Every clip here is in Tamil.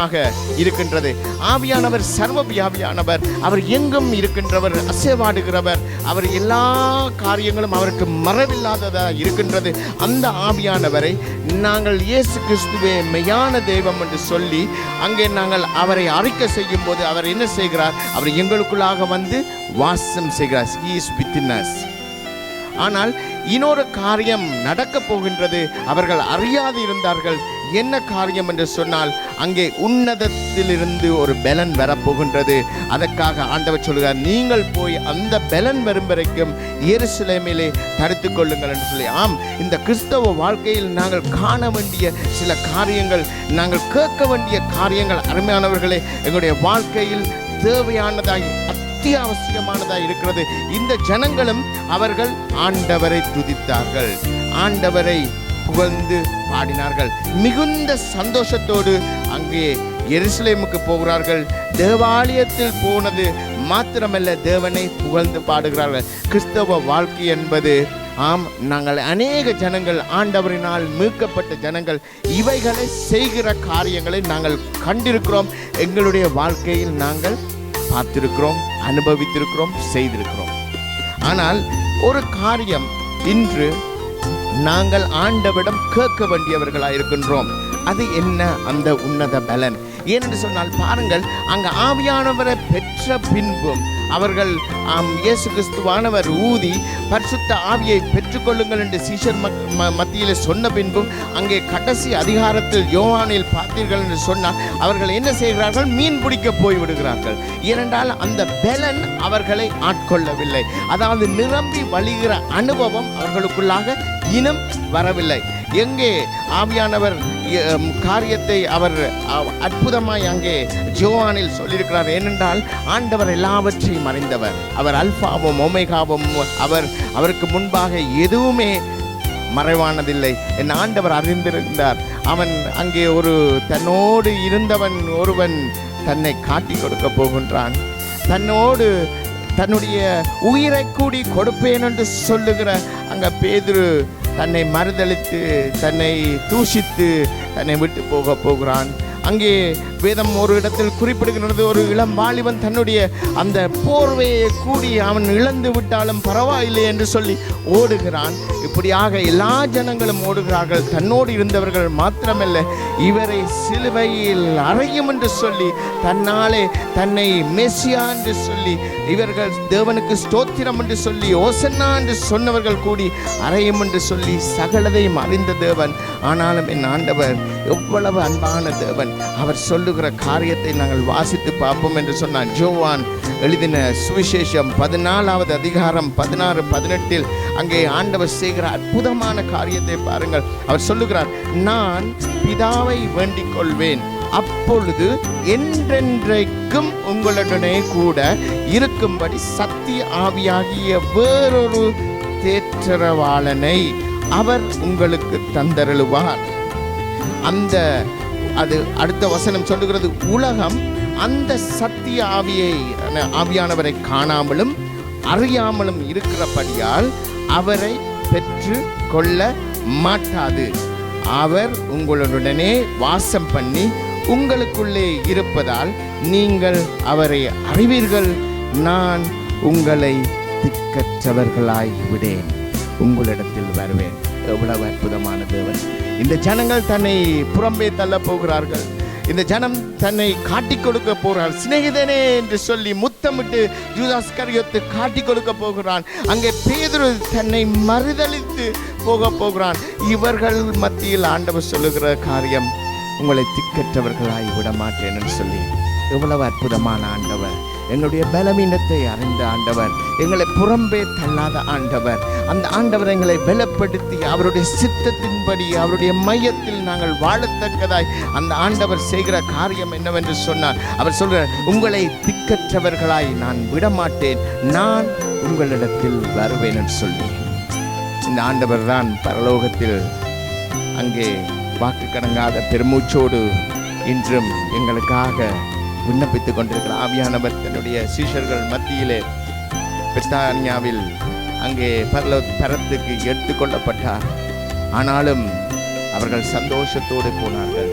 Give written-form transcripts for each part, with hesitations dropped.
காரியமாக இருக்கின்றது. ஆவியானவர் சர்வ வியாபியானவர், அவர் எங்கும் இருக்கின்றவர், அசைவாடுகிறவர், அவர் எல்லா காரியங்களும் அவருக்கு மறவில்லாததாக இருக்கின்றது. அந்த ஆவியானவரை நாங்கள் இயேசு கிறிஸ்துவே மெய்யான தெய்வம் என்று சொல்லி அங்கே நாங்கள் அவரை அறிக்கை செய்யும் போது அவர் என்ன செய்கிறார்? அவர் எங்களுக்குள்ளாக வந்து வாசம் செய்கிறார். He is within us. ஆனால் இன்னொரு காரியம் நடக்க போகின்றது. அவர்கள் அறியாது இருந்தார்கள். என்ன காரியம் என்று சொன்னால், அங்கே உன்னதத்திலிருந்து ஒரு பலன் வரப்போகின்றது. அதற்காக ஆண்டவர் சொல்கிறார், நீங்கள் போய் அந்த பலன் வரும் வரைக்கும் எருசலேமிலே தடுத்துக் கொள்ளுங்கள் என்று சொல்லி. ஆம், இந்த கிறிஸ்தவ வாழ்க்கையில் நாங்கள் காண வேண்டிய சில காரியங்கள், நாங்கள் கேட்க வேண்டிய காரியங்கள் அருமையானவர்களே, எங்களுடைய வாழ்க்கையில் தேவையானதாய் அத்தியாவசியமானதாக இருக்கிறது. இந்த ஜனங்களும் அவர்கள் ஆண்டவரை துதித்தார்கள், ஆண்டவரை புகழ்ந்து பாடினார்கள். மிகுந்த சந்தோஷத்தோடு அங்கே எருசலேமுக்கு போகிறார்கள். தேவாலயத்தில் போனது மாத்திரமல்ல, தேவனை புகழ்ந்து பாடுகிறார்கள். கிறிஸ்தவ வாழ்க்கை என்பது, ஆம், நாங்கள் அநேக ஜனங்கள், ஆண்டவரினால் மீட்கப்பட்ட ஜனங்கள் இவைகளை செய்கிற காரியங்களை நாங்கள் கண்டிருக்கிறோம். எங்களுடைய வாழ்க்கையில் நாங்கள் பார்த்திருக்கிறோம், அனுபவித்திருக்கிறோம், செய்திருக்கிறோம். ஆனால் ஒரு காரியம், இன்று நாங்கள் ஆண்டவரிடம் கேட்க வேண்டியவர்களாக இருக்கின்றோம். அது என்ன? அந்த உன்னத பலன். ஏனென்று சொன்னால் பாருங்கள், அங்கு ஆவியானவரை பெற்ற பின்பும் அவர்கள் இயேசு கிறிஸ்துவானவர் ஊதி பரிசுத்த ஆவியை பெற்றுக்கொள்ளுங்கள் என்று சீஷர் மத்தியில் சொன்ன பின்பும் அங்கே கடைசி அதிகாரத்தில் யோவானில் பார்த்தீர்கள் என்று சொன்னால் அவர்கள் என்ன செய்கிறார்கள்? மீன் பிடிக்க போய் விடுகிறார்கள். ஏனென்றால் அந்த பலன் அவர்களை ஆட்கொள்ளவில்லை. அதாவது நிரம்பி வழிகிற அனுபவம் அவர்களுக்குள்ளாக இன்னும் வரவில்லை. எங்கே ஆவியானவர் காரியத்தை அவர் அற்புதமாய் அங்கே யோவானில் சொல்லியிருக்கிறார். ஏனென்றால் ஆண்டவர் எல்லாவற்றையும் அறிந்தவர், அவர் அல்பாவும் ஒமேகாவும், அவருக்கு முன்பாக எதுவுமே மறைவானதில்லை. என் ஆண்டவர் அறிந்திருந்தார். அவன் அங்கே தன்னோடு இருந்தவன் ஒருவன் தன்னை காட்டி கொடுக்க போகின்றான். தன்னோடு தன்னுடைய உயிரை கூடி கொடுப்பேன் என்று சொல்லுகிற அங்க பேதுரு தன்னை மறுதளித்து, தன்னை தூஷித்து, தன்னை விட்டு போகிறான். அங்கே வேதம் ஒரு இடத்தில் குறிப்பிடுகிறது, ஒரு இளம் வாலிபன் தன்னுடைய அந்த போர்வையை கூடி அவன் இழந்து விட்டாலும் பரவாயில்லை என்று சொல்லி ஓடுகிறான். இப்படியாக எல்லா ஜனங்களும் ஓடுகிறார்கள். தன்னோடு இருந்தவர்கள் மாத்திரமல்ல, இவரை சிலுவையில் அறையும் என்று சொல்லி, தன்னாலே தன்னை மெசியா என்று சொல்லி, இவர்கள் தேவனுக்கு ஸ்தோத்திரம் என்று சொல்லி, ஓசன்னா என்று சொன்னவர்கள் கூடி அறையும் என்று சொல்லி சகலதையும் அறிந்த தேவன். ஆனாலும் என் ஆண்டவர் எவ்வளவு அன்பான தேவன். அவர் சொல்லுகிற காரியத்தை நாங்கள் வாசித்து பார்ப்போம் என்று சொன்னார். யோவான் எழுதின சுவிசேஷம் 14வது அதிகாரம் 16-18 அங்கே ஆண்டவர் செய்கிற அற்புதமான காரியத்தை பாருங்கள். அவர் சொல்லுகிறார், நான் பிதாவை வேண்டிக் கொள்வேன், அப்பொழுது என்றென்றைக்கும் உங்களுடனே கூட இருக்கும்படி சத்திய ஆவியாகிய வேறொரு தேற்றரவாளனை அவர் உங்களுக்கு தந்தருளுவார். அது அடுத்த வசனம் சொல்லுகிறது, உலகம் அந்த சத்திய ஆவியானவரை காணாமலும் அறியாமலும் இருக்கிறபடியால் அவரை பெற்று கொள்ள மாட்டாது. அவர் உங்களுடனே வாசம் பண்ணி உங்களுக்குள்ளே இருப்பதால் நீங்கள் அவரை அறிவீர்கள். நான் உங்களை திக்கற்றவர்களாய் விடேன், உங்களிடத்தில் வருவேன். எவ்வளவு அற்புதமான தேவன். இந்த ஜனங்கள் தன்னை புறம்பே தள்ள போகிறார்கள். இந்த ஜனம் தன்னை காட்டிக் கொடுக்க போகிறார். சிநேகிதனே என்று சொல்லி முத்தமிட்டு யூதாஸ் இஸ்காரியோத்து காட்டிக் கொடுக்க போகிறான். அங்கே பேதுரு தன்னை மறுதலித்து போகிறான். இவர்கள் மத்தியில் ஆண்டவர் சொல்லுகிற காரியம், உங்களை திக்கற்றவர்களாய் விட மாட்டேன் என்று சொல்லி. எவ்வளவு அற்புதமான ஆண்டவர். எங்களுடைய பலவீனத்தை அறிந்த ஆண்டவர், எங்களை புறம்பே தள்ளாத ஆண்டவர். அந்த ஆண்டவர் எங்களை பலப்படுத்தி அவருடைய சித்தத்தின்படி அவருடைய மையத்தில் நாங்கள் வாழத்தக்கதாய் அந்த ஆண்டவர் செய்கிற காரியம் என்னவென்று சொன்னார். அவர் சொல்கிறார், உங்களை திக்கற்றவர்களாய் நான் விடமாட்டேன், நான் உங்களிடத்தில் வருவேன் என்று சொல்லி. இந்த ஆண்டவர் தான் பரலோகத்தில் அங்கே வாக்கு கடங்காத பெருமூச்சோடு இன்றும் எங்களுக்காக விண்ணப்பித்துக் கொண்டிருக்கிற ஆவியானவர் தன்னுடைய சீஷர்கள் மத்தியிலே பெத்தானியாவில் அங்கே பரத்துக்கு எடுத்துக்கொள்ளப்பட்டார். ஆனாலும் அவர்கள் சந்தோஷத்தோடு போனார்கள்.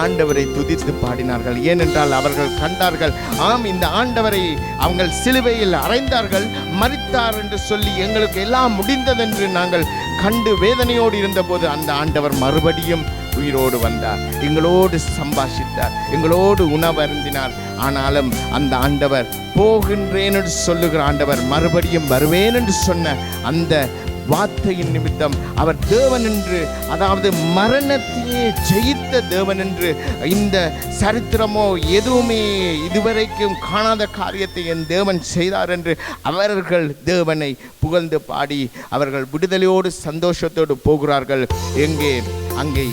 ஆண்டவரை துதித்து பாடினார்கள். ஏனென்றால் அவர்கள் கண்டார்கள், ஆம், இந்த ஆண்டவரை அவங்கள் சிலுவையில் அறைந்தார்கள், மரித்தார் என்று சொல்லி எங்களுக்கு எல்லாம் முடிந்ததென்று நாங்கள் கண்டு வேதனையோடு இருந்தபோது அந்த ஆண்டவர் மறுபடியும் உயிரோடு வந்தார், எங்களோடு சம்பாஷித்தார், எங்களோடு உணவருந்தினார். ஆனாலும் அந்த ஆண்டவர், போகின்றேன் என்று சொல்லுகிற ஆண்டவர், மறுபடியும் வருவேன் என்று சொன்ன அந்த வார்த்தையின் நிமித்தம் அவர் தேவன் என்று, அதாவது மரணத்தையே ஜெயித்த தேவன் என்று, இந்த சரித்திரமோ எதுவுமே இதுவரைக்கும் காணாத காரியத்தை என் தேவன் செய்தார் என்று அவர்கள் தேவனை புகழ்ந்து பாடி அவர்கள் விடுதலையோடு சந்தோஷத்தோடு போகிறார்கள். அங்கே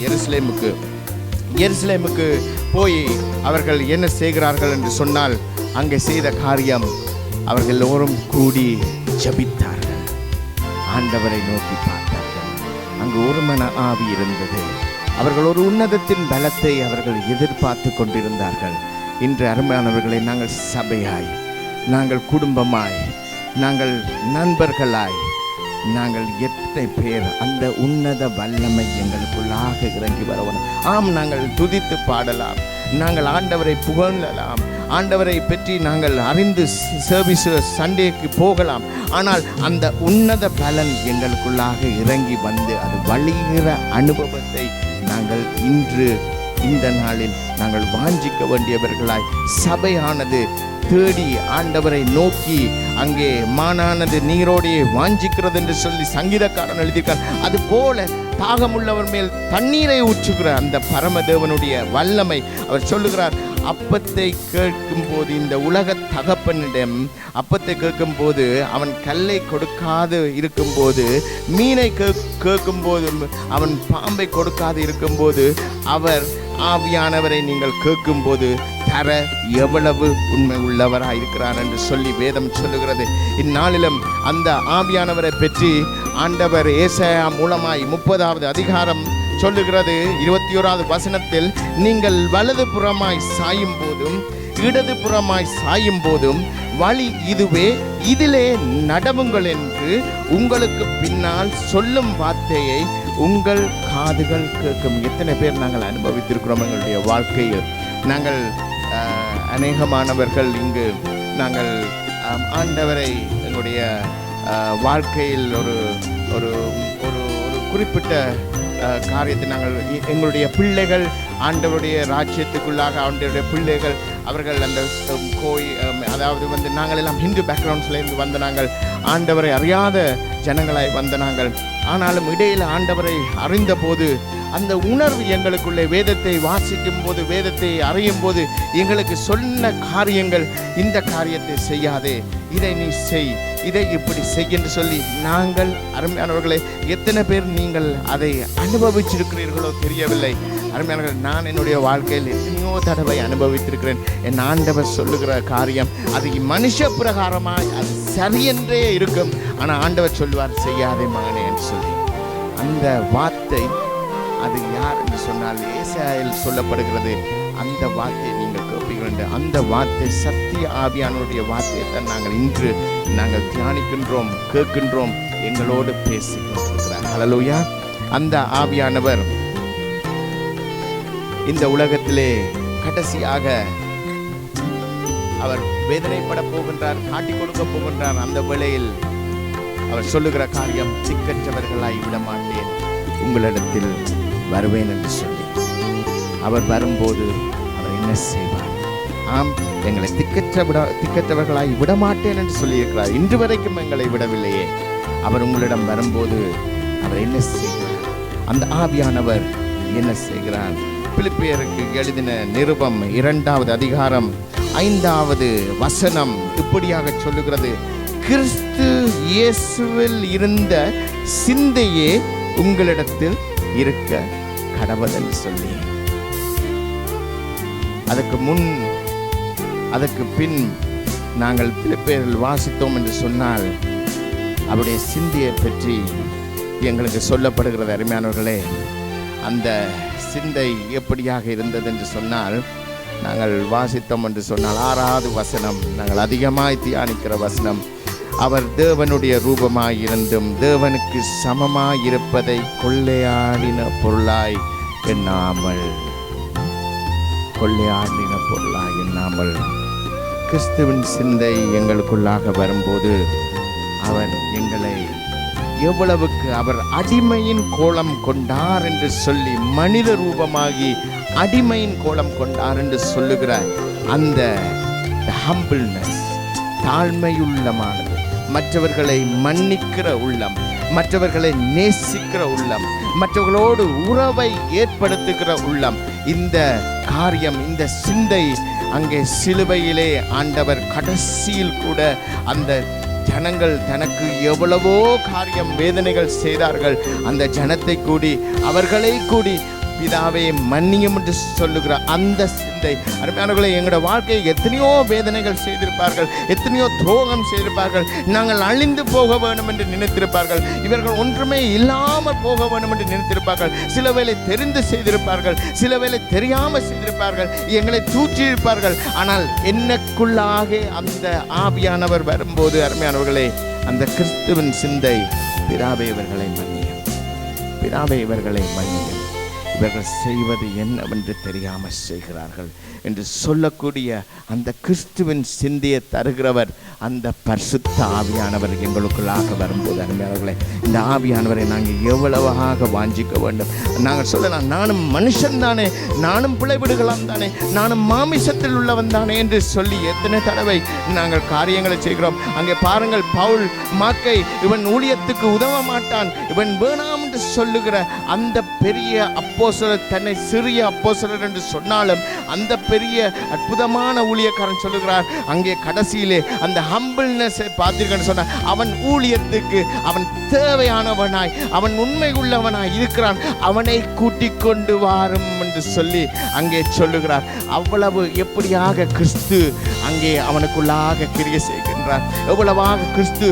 எருசலேமுக்கு போய் அவர்கள் என்ன செய்கிறார்கள் என்று சொன்னால், அங்கே செய்த காரியம், அவர்கள் எல்லோரும் கூடி ஜெபித்தார்கள், ஆண்டவரை நோக்கி பார்த்தார்கள். அங்கு ஒரு மன ஆவி இருந்தது. அவர்கள் ஒரு உன்னதத்தின் பலத்தை அவர்கள் எதிர்பார்த்து கொண்டிருந்தார்கள். இன்று அருமையானவர்களை, நாங்கள் சபையாய், நாங்கள் குடும்பமாய், நாங்கள் நண்பர்களாய், நாங்கள் எத்தனை பேர் அந்த உன்னத வல்லமை எங்களுக்குள்ளாக இறங்கி வரவும், ஆம், நாங்கள் துதித்து பாடலாம், நாங்கள் ஆண்டவரை புகழலாம், ஆண்டவரை பற்றி நாங்கள் அறிந்து சர்வீஸ் சண்டேக்கு போகலாம். ஆனால் அந்த உன்னத பலன் எங்களுக்குள்ளாக இறங்கி வந்து அது வழிகிற அனுபவத்தை நாங்கள் இன்று இந்த நாளில் நாங்கள் வாஞ்சிக்க வேண்டியவர்களாய், சபையானது தேடி ஆண்டவரை நோக்கி, அங்கே மானானது நீரோடையே வாஞ்சிக்கிறது என்று சொல்லி சங்கீதக்காரன் எழுதியிருக்கார். அது போல தாகமுள்ளவர் மேல் தண்ணீரை ஊற்றுகிற அந்த பரமதேவனுடைய வல்லமை அவர் சொல்லுகிறார். அப்பத்தை கேட்கும் போது, இந்த உலக தகப்பனிடம் அப்பத்தை கேட்கும் போது, அவன் கல்லை கொடுக்காது இருக்கும்போது, மீனை கேட்கும் போது, அவன் பாம்பை கொடுக்காது இருக்கும்போது, அவர் ஆவியானவரை நீங்கள் கேட்கும் போது தர எவ்வளவு உண்மை உள்ளவராயிருக்கிறார் என்று சொல்லி வேதம் சொல்லுகிறது. இந்நாளிலும் அந்த ஆவியானவரை பற்றி ஆண்டவர் ஏசாயா மூலமாய் 30வது அதிகாரம் சொல்லுகிறது. 21வது வசனத்தில், நீங்கள் வலது புறமாய் சாயும் போதும் இடது புறமாய் சாயும் போதும் வழி இதுவே, இதிலே நடவுங்கள் என்று உங்களுக்கு பின்னால் சொல்லும் வார்த்தையை உங்கள் காதுகள் கேட்கும். எத்தனை பேர் நாங்கள் அனுபவித்திருக்கிறோம் எங்களுடைய வாழ்க்கையில். நாங்கள் அநேகமானவர்கள் இங்கு நாங்கள் ஆண்டவரை எங்களுடைய வாழ்க்கையில் ஒரு ஒரு ஒரு ஒரு குறிப்பிட்ட காரியத்தை நாங்கள் எங்களுடைய பிள்ளைகள் ஆண்டவருடைய ராஜ்யத்துக்குள்ளாக ஆண்டவருடைய பிள்ளைகள் அவர்கள் அந்த அதாவது நாங்கள் எல்லாம் ஹிந்து பேக்ரவுண்ட்ஸ்லேருந்து வந்த நாங்கள், ஆண்டவரை அறியாத ஜனங்களாய் வந்த நாங்கள். ஆனாலும் இடையில் ஆண்டவரை அறிந்த போது அந்த உணர்வு எங்களுக்குள்ளே, வேதத்தை வாசிக்கும் போது, வேதத்தை அறியும் போது எங்களுக்கு சொன்ன காரியங்கள், இந்த காரியத்தை செய்யாதே, இதை நீ செய், இதை இப்படி செய் என்று சொல்லி, நாங்கள் அருமையானவர்களே, எத்தனை பேர் நீங்கள் அதை அனுபவிச்சிருக்கிறீர்களோ தெரியவில்லை. அருமையானவர்கள், நான் என்னுடைய வாழ்க்கையில் எத்தனையோ தடவை அனுபவித்திருக்கிறேன். என் ஆண்டவர் சொல்லுகிற காரியம் அது மனுஷ பிரகாரமாய் அது சரியென்றே இருக்கும். ஆனால் ஆண்டவர் சொல்லுவார், செய்யாதே மகனே என்று சொல்லி. அந்த வார்த்தை அது யார் என்று சொன்னால் ஏசாயாவில் சொல்லப்படுகிறது. அந்த வார்த்தையை நீங்கள் கேட்பீர்கள். அந்த வார்த்தை சத்திய ஆவியானவருடைய வார்த்தையை தான் நாங்கள் தியானிக்கின்றோம், கேட்கின்றோம், எங்களோடு பேசிக்கொண்டிருக்கிறார். ஹல்லேலூயா. அந்த ஆவியானவர் இந்த உலகத்திலே கடைசியாக அவர் வேதனைப்பட போகின்றார், காட்டிக் கொடுக்க போகின்றார். அந்த வேளையில் அவர் சொல்லுகிற காரியம், திக்கற்றவர்களாய் விட மாட்டேன், உங்களிடத்தில் வருவேன் என்று சொல்லி. அவர் வரும்போது அவர் என்ன செய்வார்? ஆம், எங்களை திக்கற்றவர்களாய் விடமாட்டேன் என்று சொல்லியிருக்கிறார். இன்று வரைக்கும் எங்களை விடவில்லையே. அவர் உங்களிடம் வரும்போது அவர் என்ன செய்கிறார்? அந்த ஆவியானவர் என்ன செய்கிறார்? பிலிப்பியருக்கு எழுதின நிருபம் 2வது அதிகாரம் 5வது வசனம் இப்படியாக சொல்லுகிறது, கிறிஸ்து இயேசுவில் இருந்த சிந்தையே உங்களிடத்தில் இருக்க கடவுள் சொல்லி, அதற்கு பின் நாங்கள் பிலிப்பியரில் வாசித்தோம் என்று சொன்னால் அவருடைய சிந்தையை பற்றி எங்களுக்கு சொல்லப்படுகிறது. அருமையானவர்களே, அந்த சிந்தை எப்படியாக இருந்தது என்று சொன்னால், நாங்கள் வாசித்தோம் என்று சொன்னால் 6வது வசனம், நாங்கள் அதிகமாய் தியானிக்கிற வசனம், அவர் தேவனுடைய ரூபமாய் இருந்தும் தேவனுக்கு சமமாய் இருப்பதை கொள்ளையாடின பொருளாய் எண்ணாமல். கொள்ளையாடின பொருளாக எண்ணாமல் கிறிஸ்துவின் சிந்தை எங்களுக்குள்ளாக வரும்போது அவர் எங்களை எவ்வளவுக்கு அவர் அடிமையின் கோலம் கொண்டார் என்று சொல்லி, மனித ரூபமாகி அடிமையின் கோலம் கொண்டார் என்று சொல்லுகிற அந்த ஹம்பிள்னஸ், தாழ்மையுள்ளமானது, மற்றவர்களை மன்னிக்கிற உள்ளம், மற்றவர்களை நேசிக்கிற உள்ளம், மற்றவர்களோடு உறவை ஏற்படுத்துகிற உள்ளம், இந்த காரியம், இந்த சிந்தை அங்கே சிலுவையிலே ஆண்டவர் கடைசியில் கூட அந்த ஜனங்கள் தனக்கு எவ்வளவோ காரியம் வேதனைகள் செய்தார்கள், அந்த ஜனத்தை கூடி அவர்களை கூடி பிதாவே மன்னியும் என்று சொல்லுகிற அந்த சிந்தை. அருமையானவர்களே, எங்களோட வாழ்க்கையை எத்தனையோ வேதனைகள் செய்திருப்பார்கள், எத்தனையோ துரோகம் செய்திருப்பார்கள், நாங்கள் அழிந்து போக வேண்டும் என்று நினைத்திருப்பார்கள், இவர்கள் ஒன்றுமே இல்லாமல் போக வேண்டும் என்று நினைத்திருப்பார்கள், சில வேளை தெரிந்து செய்திருப்பார்கள், சில வேளை தெரியாமல் செய்திருப்பார்கள், எங்களை தூற்றியிருப்பார்கள். ஆனால் என்னக்குள்ளாக அந்த ஆவியானவர் வரும்போது அருமையானவர்களே, அந்த கிறிஸ்துவின் சிந்தை, பிதாவே இவர்களை மன்னியும், பிதாவே இவர்களை மன்னியும், இவர்கள் செய்வது என்னவென்று தெரியாமல் செய்கிறார்கள் என்று சொல்லக்கூடிய அந்த கிறிஸ்துவின் சிந்தையை தருகிறவர் அந்த பரிசுத்த ஆவியானவர் எங்களுக்குள்ளாக வரும்போது அருமையானவர்களே, இந்த ஆவியானவரை நாங்கள் எவ்வளவாக வாஞ்சிக்க வேண்டும். நாங்கள் சொல்லலாம், நானும் மனுஷன் தானே, நானும் பிழைவிடுகலாம் தானே, நானும் மாமிசத்தில் உள்ளவன் தானே என்று சொல்லி எத்தனை தடவை நாங்கள் காரியங்களை செய்கிறோம். அங்கே பாருங்கள், பவுல் மாக்கை இவன் ஊழியத்துக்கு உதவ மாட்டான், இவன் வேணாம் என்று சொல்லுகிற அந்த பெரிய அப்போஸ்தலர், தன்னை சிறிய அப்போஸ்தலர் என்று சொன்னாலும் அந்த பெரிய அற்புதமான ஊழியக்காரன் சொல்லுகிறார், அங்கே கடைசியிலே அந்த ஹம்பிள்னஸை பார்த்தீர்கள் சொன்னார், அவன் ஊழியத்துக்கு அவன் தேவையானவனாய், அவன் உண்மை உள்ளவனாய் இருக்கிறான், அவனை கூட்டிக் கொண்டு வாரும் என்று சொல்லி அங்கே சொல்லுகிறார். அவ்வளவு எப்படியாக கிறிஸ்து அங்கே அவனுக்குள்ளாக கிரியை செய்கின்றான், எவ்வளவாக கிறிஸ்து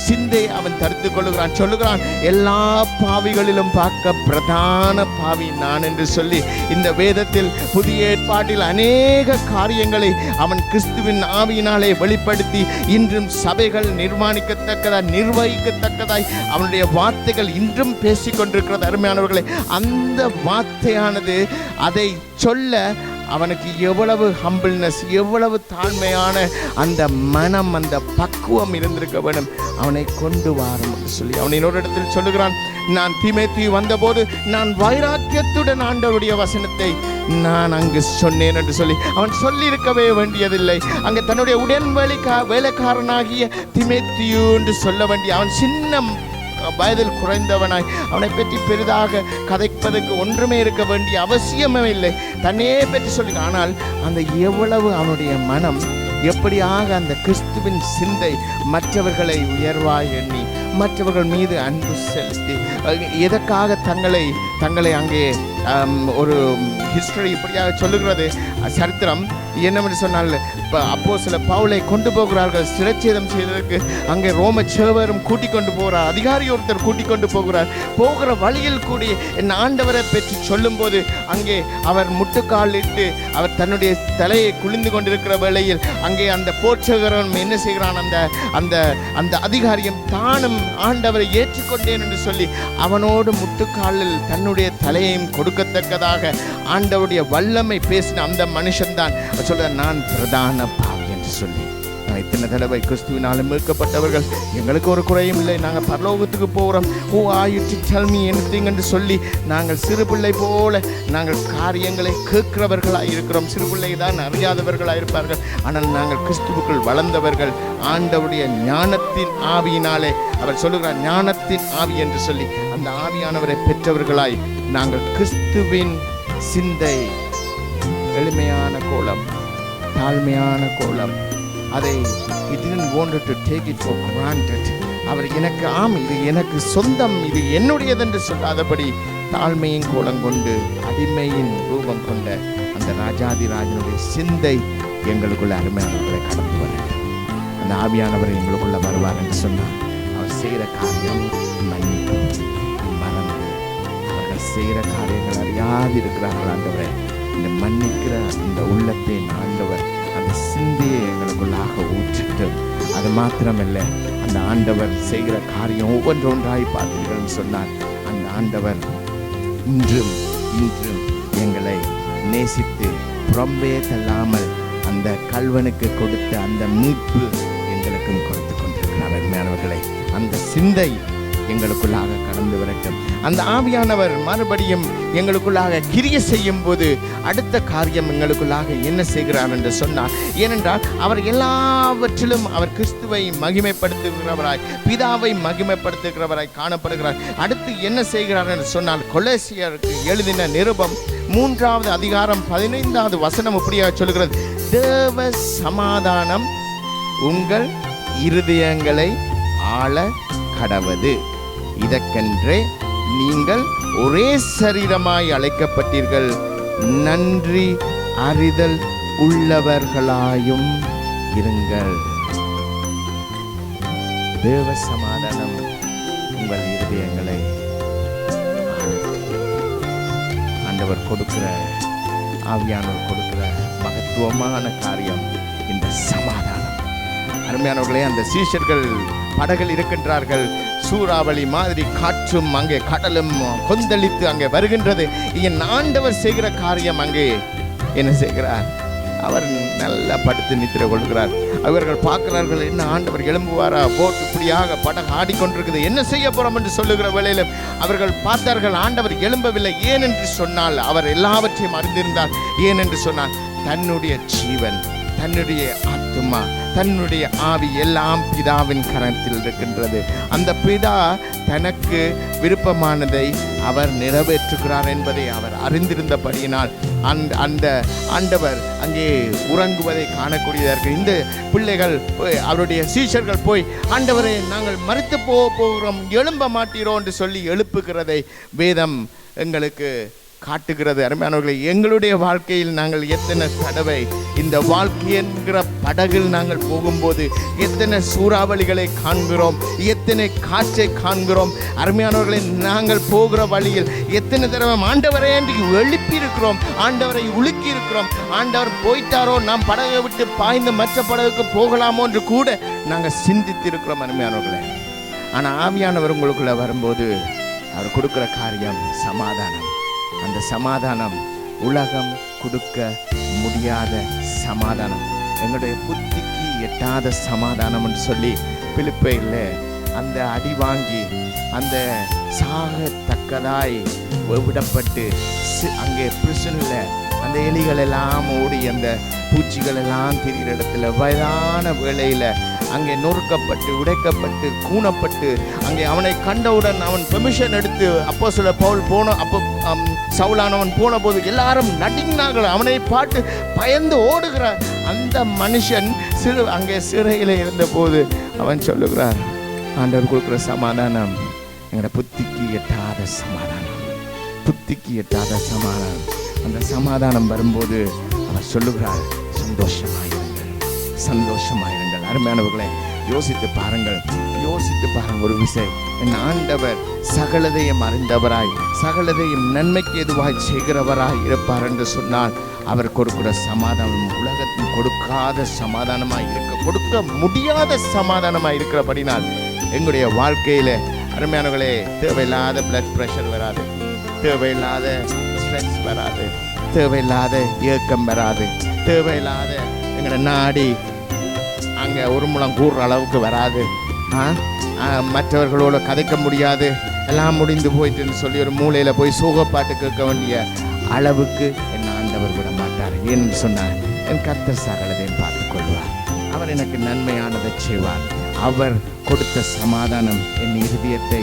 சிந்தை அவன் தடுத்து கொள்ளுகிறான். சொல்லுகிறான், எல்லா பாவிகளிலும் பார்க்க பிரதான பாவி நான் என்று சொல்லி இந்த வேதத்தில் புதிய ஏற்பாட்டில் அநேக காரியங்களை அவன் கிறிஸ்துவின் ஆவியினாலே வெளிப்படுத்தி இன்றும் சபைகள் நிர்மாணிக்கத்தக்கதாய், நிர்வகிக்கத்தக்கதாய் அவனுடைய வார்த்தைகள் இன்றும் பேசிக்கொண்டிருக்கிறது. அருமையானவர்களே, அந்த வார்த்தையானது அதை சொல்ல அவனுக்கு எவ்வளவு ஹம்பிள்னஸ், எவ்வளவு தாழ்மையான அந்த மனம், அந்த பக்குவம் இருந்திருக்க வேண்டும். அவனை கொண்டு வாரும் என்று சொல்லி அவன் இன்னொரு இடத்தில் சொல்லுகிறான், நான் தீமோத்தேயு வந்தபோது நான் வைராக்கியத்துடன் ஆண்டவருடைய வசனத்தை நான் அங்கு சொன்னேன் என்று சொல்லி அவன் சொல்லியிருக்கவே வேண்டியதில்லை. அங்கே தன்னுடைய வேலைக்காரனாகிய தீமோத்தேயு என்று சொல்ல வேண்டிய, அவன் சின்ன வயதில் குறைந்தவனாய், அவனை பற்றி பெரிதாக கதைப்பதற்கு ஒன்றுமே இருக்க வேண்டிய அவசியமே இல்லை, தன்னையே பற்றி சொல்லி. ஆனால் அந்த எவ்வளவு அவனுடைய மனம் எப்படியாக அந்த கிறிஸ்துவின் சிந்தை மற்றவர்களை உயர்வாய் எண்ணி, மற்றவர்கள் மீது அன்பு செலுத்தி, எதற்காக தங்களை அங்கே ஒரு ஹிஸ்டரி இப்படியாக சொல்லுகிறது, சரித்திரம் என்னவென்று சொன்னால், அப்போஸ்தலர் பவுலை கொண்டு போகிறார்கள் சிரச்சேதம் செய்வதற்கு. அங்கே ரோம சேவரும் கூட்டிக் கொண்டு போகிறார், அதிகாரி ஒருத்தர் கூட்டிக் கொண்டு போகிற வழியில் கூடி என் ஆண்டவரை பற்றி சொல்லும் போது அங்கே அவர் முட்டுக்காலிட்டு அவர் தன்னுடைய தலையை குளிந்து கொண்டிருக்கிற வேளையில் அங்கே அந்த போர்ச்சகரன் என்ன செய்கிறான், அந்த அதிகாரியும் தானும் ஆண்டவரை ஏற்றுக்கொண்டேன் என்று சொல்லி அவனோடு முட்டுக்காலில் தன்னுடைய தலையையும் கொடுக்கத்தக்கதாக ஆண்டவருடைய வல்லமை பேசின அந்த மனுஷன்தான் சொல்ற, நான் பிரதான பாவி என்று சொல்லி. இத்தனை தடவை கிறிஸ்துவினாலும் மீட்கப்பட்டவர்கள், எங்களுக்கு ஒரு குறையும் இல்லை, நாங்கள் பரலோகத்துக்கு போகிறோம், ஓ ஆயுற்று டெல் மீ எனிதிங் என்று சொல்லி நாங்கள் சிறு பிள்ளை போல நாங்கள் காரியங்களை கேட்கிறவர்களாக இருக்கிறோம். சிறு பிள்ளை தான் அறியாதவர்களாக இருப்பார்கள், ஆனால் நாங்கள் கிறிஸ்துவுக்குள் வளர்ந்தவர்கள், ஆண்டவருடைய ஞானத்தின் ஆவியினாலே, அவர் சொல்லுகிறார் ஞானத்தின் ஆவி என்று சொல்லி அந்த ஆவியானவரை பெற்றவர்களாய் நாங்கள் கிறிஸ்துவின் சிந்தை, எளிமையான கோலம், தாழ்மையான கோலம், அதை he didn't want to take it for granted. அவர் எனக்கு இது எனக்கு சொந்தம், இது என்னுடையதென்று சொல்லாதபடி தாழ்மையின் கோலம் கொண்டு அடிமையின் ரூபம் கொண்ட அந்த ராஜாதிராஜனுடைய சிந்தை எங்களுக்குள்ள அருமையானவர்களை கடந்து வரட்டும். அந்த ஆவியானவர் எங்களுக்குள்ள வருவார் என்று சொன்னார். அவர் செய்கிற காரியம் மன்னிப்பு, மறந்து அவர்கள் செய்கிற காரியங்கள் அறியாது இருக்கிறார்கள். ஆண்டவரை இந்த மன்னிக்கிற இந்த உள்ளத்தை ஆண்டவர் அந்த சிந்தையை எங்களுக்குள்ளாக ஊற்றிட்டு, அது மாத்திரமல்ல, அந்த ஆண்டவர் செய்கிற காரியம் ஒவ்வொன்றாய் பார்த்தீர்கள் சொன்னார். அந்த ஆண்டவர் இன்றும் எங்களை நேசித்து புறம்பே தள்ளாமல் அந்த கல்வனுக்கு கொடுத்த அந்த மீட்பு எங்களுக்கும் கொடுத்து கொண்டிருக்கிறார். அருமையானவர்களே, அந்த சிந்தை எங்களுக்குள்ளாக கடந்து வரட்டும். அந்த ஆவியானவர் மறுபடியும் எங்களுக்குள்ளாக கிரியை செய்யும் போது அடுத்த காரியம் எங்களுக்குள்ளாக என்ன செய்கிறார் என்று சொன்னார். ஏனென்றால் அவர் எல்லாவற்றிலும் அவர் கிறிஸ்துவை மகிமைப்படுத்துகிறவராய், பிதாவை மகிமைப்படுத்துகிறவராய் காணப்படுகிறார். அடுத்து என்ன செய்கிறார் என்று சொன்னால், கொலோசியருக்கு எழுதின நிருபம் 3வது அதிகாரம் 15வது வசனம் இப்படியாக சொல்கிறது, தேவ சமாதானம் உங்கள் இருதயங்களை ஆள கடவது, இதற்கென்றே நீங்கள் ஒரே சரீரமாய் அழைக்கப்பட்டீர்கள், நன்றி அறிதல் உள்ளவர்களாயும் இருங்கள். தேவ சமாதானம் உங்கள் இருதயங்களை ஆண்டவர் கொடுக்கிற, ஆவியானவர் கொடுக்கிற மகத்துவமான காரியம் இந்த சமாதானம். அருமையானவர்களே, அந்த சீஷர்கள் படகில் இருக்கின்றார்கள். சூறாவளி மாதிரி காற்றும் அங்கே கடலும் கொந்தளித்து அங்கே வருகின்றது. என் ஆண்டவர் செய்கிற காரியம் அங்கே என்ன செய்கிறார்? அவர் நல்லா படுத்து நித்திர கொள்கிறார். அவர்கள் பார்க்கிறார்கள், என்ன ஆண்டவர் எழும்புவாரா? போட் இப்படியாக படகு ஆடிக்கொண்டிருக்குது, என்ன செய்ய போறோம் என்று சொல்லுகிற வேளையிலும் அவர்கள் பார்த்தார்கள், ஆண்டவர் எழும்பவில்லை. ஏன் என்று சொன்னால் அவர் எல்லாவற்றையும் அறிந்திருந்தார். ஏன் என்று சொன்னால் தன்னுடைய ஜீவன், தன்னுடைய ஆத்துமா, தன்னுடைய ஆவி எல்லாம் பிதாவின் கரத்தில் இருக்கின்றது. அந்த பிதா தனக்கு விருப்பமானதை அவர் நிறைவேற்றுகிறார் என்பதை அவர் அறிந்திருந்தபடியினால் அந்த ஆண்டவர் அங்கே உறங்குவதை காணக்கூடியதற்கு இந்த பிள்ளைகள், அவருடைய சீஷர்கள் போய், ஆண்டவரை நாங்கள் மரித்து போகிறோம், எழும்ப மாட்டீரோ என்று சொல்லி எழுப்புகிறதை வேதம் எங்களுக்கு காட்டுகிறது. அருமையானவர்களை, எங்களுடைய வாழ்க்கையில் நாங்கள் எத்தனை தடவை இந்த வாழ்க்கை என்கிற படகில் நாங்கள் போகும்போது எத்தனை சூறாவளிகளை காண்கிறோம், எத்தனை காற்றை காண்கிறோம். அருமையானவர்களை, நாங்கள் போகிற வழியில் எத்தனை தடவை ஆண்டவரை என்று எழுப்பி இருக்கிறோம், ஆண்டவரை உலுக்கி இருக்கிறோம். ஆண்டவர் போயிட்டாரோ, நாம் படகை விட்டு பாய்ந்து மற்ற படகுக்கு போகலாமோ என்று கூட நாங்கள் சிந்தித்திருக்கிறோம். அருமையானவர்களே, ஆனால் ஆவியானவர் உங்களுக்குள்ள வரும்போது அவர் கொடுக்கிற காரியம் சமாதானம். அந்த சமாதானம் உலகம் கொடுக்க முடியாத சமாதானம், எங்களுடைய புத்திக்கு எட்டாத சமாதானம் என்று சொல்லி பிலிப்பையில் அந்த அடி வாங்கி அந்த சாகத்தக்கதாய் விடப்பட்டு அங்கே பிரிசனில் அந்த எலிகள் எல்லாம் ஓடி அந்த பூச்சிகள் எல்லாம் தெரிகிற இடத்துல வயதான வேளையில் அங்கே நொறுக்கப்பட்டு உடைக்கப்பட்டு கூணப்பட்டு அங்கே அவனை கண்டவுடன் அவன் பெர்மிஷன் எடுத்து அப்போஸ்தலர் பவுல் போன அப்போ சவுலானவன் போன போது எல்லாரும் நடுங்கினார்கள். அவனை பார்த்து பயந்து ஓடுகிற அந்த மனுஷன் அங்கே சிறையில் இருந்த போது அவன் சொல்லுகிறார், ஆண்டவர் கொடுக்குற சமாதானம் எங்களோட புத்திக்கு எட்டாத சமாதானம், புத்திக்கு எட்டாத சமாதானம். அந்த சமாதானம் வரும்போது அவர் சொல்லுகிறார், சந்தோஷமாயிருங்கள், சந்தோஷமாயிருங்கள். அருமையானவர்களை, யோசித்து பாருங்கள், யோசித்து பாருங்கள் ஒரு விஷயம். என் ஆண்டவர் சகலதையும் அறிந்தவராய், சகலதையும் நன்மைக்கு எதுவாய் செய்கிறவராய் இருப்பார் என்று சொன்னால் அவர் கொடுக்கிற சமாதானம் உலகத்தில் கொடுக்காத சமாதானமாய் கொடுக்க முடியாத சமாதானமாய் இருக்கிறபடினால் எங்களுடைய வாழ்க்கையில அருமையானவர்களே, தேவையில்லாத பிளட் ப்ரெஷர் வராது, தேவையில்லாத ஸ்ட்ரெஸ் வராது, தேவையில்லாத ஏக்கம் வராது, தேவையில்லாத எங்களோட நாடி அங்கே ஒரு முழம் கூறுற அளவுக்கு வராது, மற்றவர்களோட கதைக்க முடியாது, எல்லாம் முடிந்து போயிட்டுன்னு சொல்லி ஒரு மூலையில் போய் சோகப்பாட்டு கேட்க வேண்டிய அளவுக்கு என் ஆண்டவர் விட மாட்டார். ஏன்னு சொன்னார், என் கர்த்தர் சகலதையும் பார்த்து கொள்வார், அவர் எனக்கு நன்மையானதை செய்வார். அவர் கொடுத்த சமாதானம் என் இருதயத்தை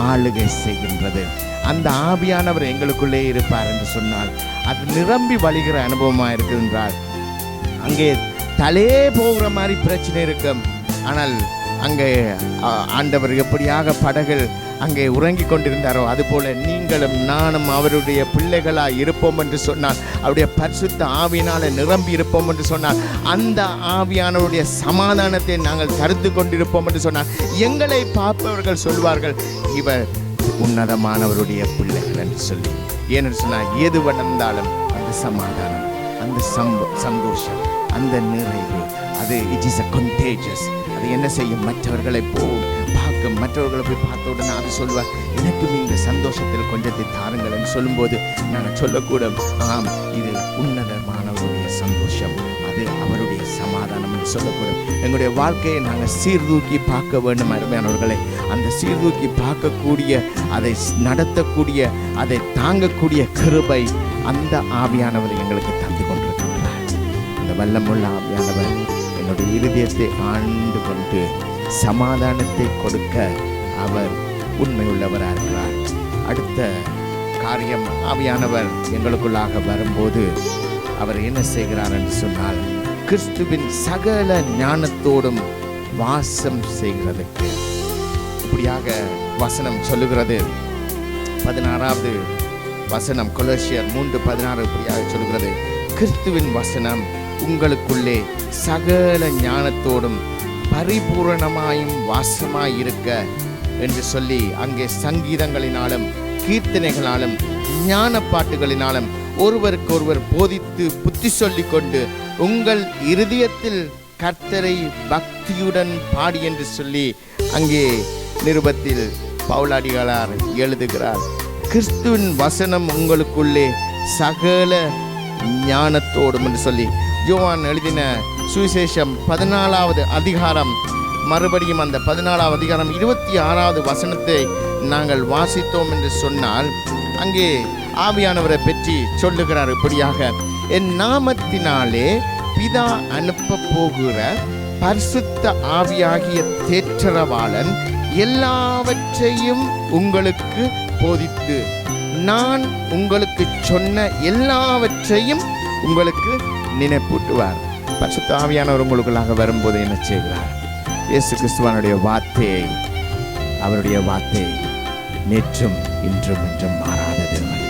ஆளுகை செய்கின்றது. அந்த ஆவியானவர் எங்களுக்குள்ளே இருப்பார் என்று சொன்னால் அது நிரம்பி வழிகிற அனுபவமாக இருக்குது என்றால் அங்கே தலையே போகிற மாதிரி பிரச்சனை இருக்கும். ஆனால் அங்கே ஆண்டவர் எப்படியாக படகில் அங்கே உறங்கி கொண்டிருந்தாரோ அதுபோல நீங்களும் நானும் அவருடைய பிள்ளைகளாக இருப்போம் என்று சொன்னால், அவருடைய பரிசுத்த ஆவியினால நிரம்பி இருப்போம் என்று சொன்னால், அந்த ஆவியானவருடைய சமாதானத்தை நாங்கள் தடுத்து கொண்டிருப்போம் என்று சொன்னால், எங்களை பார்ப்பவர்கள் சொல்வார்கள், இவர் உன்னதமானவருடைய பிள்ளைகள் என்று சொல்லி. ஏன்னு சொன்னால், எது நடந்தாலும் அந்த சமாதானம், அந்த சந்தோஷம், அந்த நிறைவு, அது இட் இஸ் அ கண்டேஜியஸ். அது என்ன செய்யும்? மற்றவர்களை பார்க்கும், மற்றவர்களை போய் பார்த்த உடனே அது சொல்லுவார், எனக்கும் இந்த சந்தோஷத்தில் கொஞ்சத்தை தாருங்கள் என்று சொல்லும்போது நாங்கள் சொல்லக்கூடும், ஆம், இது உன்னதமானவருடைய சந்தோஷம், அது அவருடைய சமாதானம் என்று சொல்லக்கூடும். எங்களுடைய வாழ்க்கையை நாங்கள் சீர்தூக்கி பார்க்க வேண்டும் அருமையானவர்களே. அந்த சீர்தூக்கி பார்க்கக்கூடிய, அதை நடத்தக்கூடிய, அதை தாங்கக்கூடிய கிருபை அந்த ஆவியானவர் எங்களுக்கு தந்து கொண்டிருக்கிறார். அந்த வல்லமுள்ள ஆவியானவர் என்னுடைய இருதயத்தை ஆண்டு கொண்டு சமாதானத்தை கொடுக்க அவர் உண்மையுள்ளவராக இருக்கிறார். அடுத்த காரியம், ஆவியானவர் எங்களுக்குள்ளாக வரும்போது அவர் என்ன செய்கிறார் என்று சொன்னால், கிறிஸ்துவின் சகல ஞானத்தோடும் வாசம் செய்கிறதுக்கு இப்படியாக வசனம் சொல்லுகிறது. 16வது வசனம் கொலோசியர் 3:16 இப்படியாக சொல்லுகிறது, கிறிஸ்துவின் வசனம் உங்களுக்குள்ளே சகல ஞானத்தோடும் பரிபூரணமாயும் வாசமாயிருக்க என்று சொல்லி அங்கே சங்கீதங்களினாலும் கீர்த்தனைகளாலும் ஞான பாட்டுகளினாலும் ஒருவருக்கொருவர் போதித்து புத்தி சொல்லி கொண்டு உங்கள் இருதயத்தில் கர்த்தரை பக்தியுடன் பாடி என்று சொல்லி அங்கே நிருபத்தில் பவுலடிகளார் எழுதுகிறார். கிறிஸ்துவின் வசனம் உங்களுக்குள்ளே சகல ஞானத்தோடும் என்று சொல்லி யோவான் எழுதின சுவிசேஷம் 14வது அதிகாரம், மறுபடியும் அந்த 14வது அதிகாரம் 26வது வசனத்தை நாங்கள் வாசித்தோம் என்று சொன்னால் அங்கே ஆவியானவரை பற்றி சொல்லுகிறார் இப்படியாக, என் நாமத்தினாலே பிதா அனுப்ப போகிற பரிசுத்த ஆவியாகிய தேற்றரவாளன் எல்லாவற்றையும் உங்களுக்கு போதித்து நான் உங்களுக்கு சொன்ன எல்லாவற்றையும் உங்களுக்கு நினைப்பூட்டுவார். பரிசுத்த ஆவியானவர் உங்களுக்குள்ளாக வரும்போது என்ன செய்கிறார்? இயேசு கிறிஸ்துவனுடைய வார்த்தையை, அவருடைய வார்த்தை நேற்றும் இன்றும் என்றும் மாறாத தேவன்,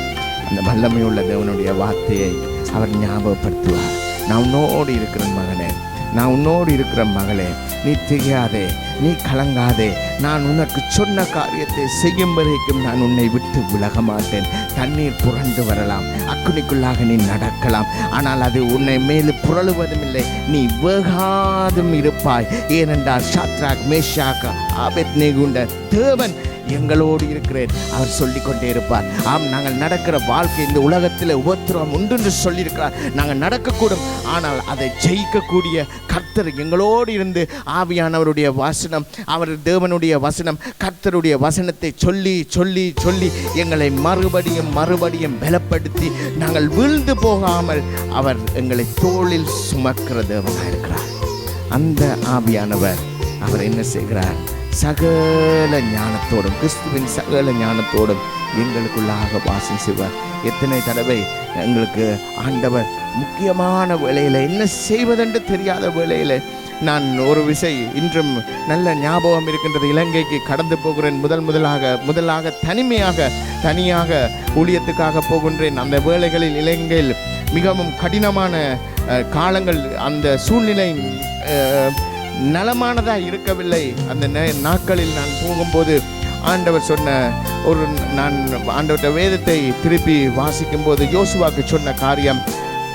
அந்த வல்லமையுள்ள தேவனுடைய வார்த்தையை அவர் ஞாபகப்படுத்துவார். நான் உன்னோடு இருக்கிற மகனே, நான் உன்னோடு இருக்கிற மகளே, நீ திகையாதே, நீ கலங்காதே, நான் உனக்கு சொன்ன காரியத்தை செய்யும் வரைக்கும் நான் உன்னை விட்டு விலக மாட்டேன். தண்ணீர் புரண்டு வரலாம், அக்குனிக்குள்ளாக நீ நடக்கலாம், ஆனால் அது உன்னை மேலே புரளுவதும் இல்லை, நீ வேகாதும் இருப்பாய். ஏனென்றால் சாத்ராக் மேஷாக் ஆபேத்நேகோவுடைய தேவன் எங்களோடு இருக்கிறேன் அவர் சொல்லிக்கொண்டே இருப்பார். ஆம், நாங்கள் நடக்கிற வாழ்க்கை இந்த உலகத்தில் உபத்திரவம் உண்டு என்று சொல்லியிருக்கிறார். நாங்கள் நடக்கக்கூடும், ஆனால் அதை ஜெயிக்கக்கூடிய கர்த்தர் எங்களோடு இருந்து ஆவியானவருடைய வசனம், அவர் தேவனுடைய வசனம், கர்த்தருடைய வசனத்தை சொல்லி சொல்லி சொல்லி எங்களை மறுபடியும் மறுபடியும் பலப்படுத்தி நாங்கள் வீழ்ந்து போகாமல் அவர் எங்களை தோளில் சுமக்கிற தேவனாக இருக்கிறார். அந்த ஆவியானவர் அவர் என்ன செய்கிறார்? சகல ஞானத்தோடும், கிறிஸ்துவின் சகல ஞானத்தோடும் எங்களுக்குள்ளாக வாசம் செய்வார். எத்தனை தடவை எங்களுக்கு ஆண்டவர் முக்கியமான வேளையில், என்ன செய்வதென்று தெரியாத வேளையில், நான் ஒரு விஷயம் இன்றும் நல்ல ஞாபகம் இருக்கின்றது. இலங்கைக்கு கடந்து போகிறேன். முதலாக தனியாக ஊழியத்துக்காக போகின்றேன். அந்த வேளைகளில் இலங்கையில் மிகவும் கடினமான காலங்கள், அந்த சூழ்நிலை நலமானதாக இருக்கவில்லை. அந்த நாட்களில் நான் போகும்போது ஆண்டவர் சொன்ன நான் ஆண்டவருடைய வேதத்தை திருப்பி வாசிக்கும் போது யோசுவாக்கு சொன்ன காரியம்,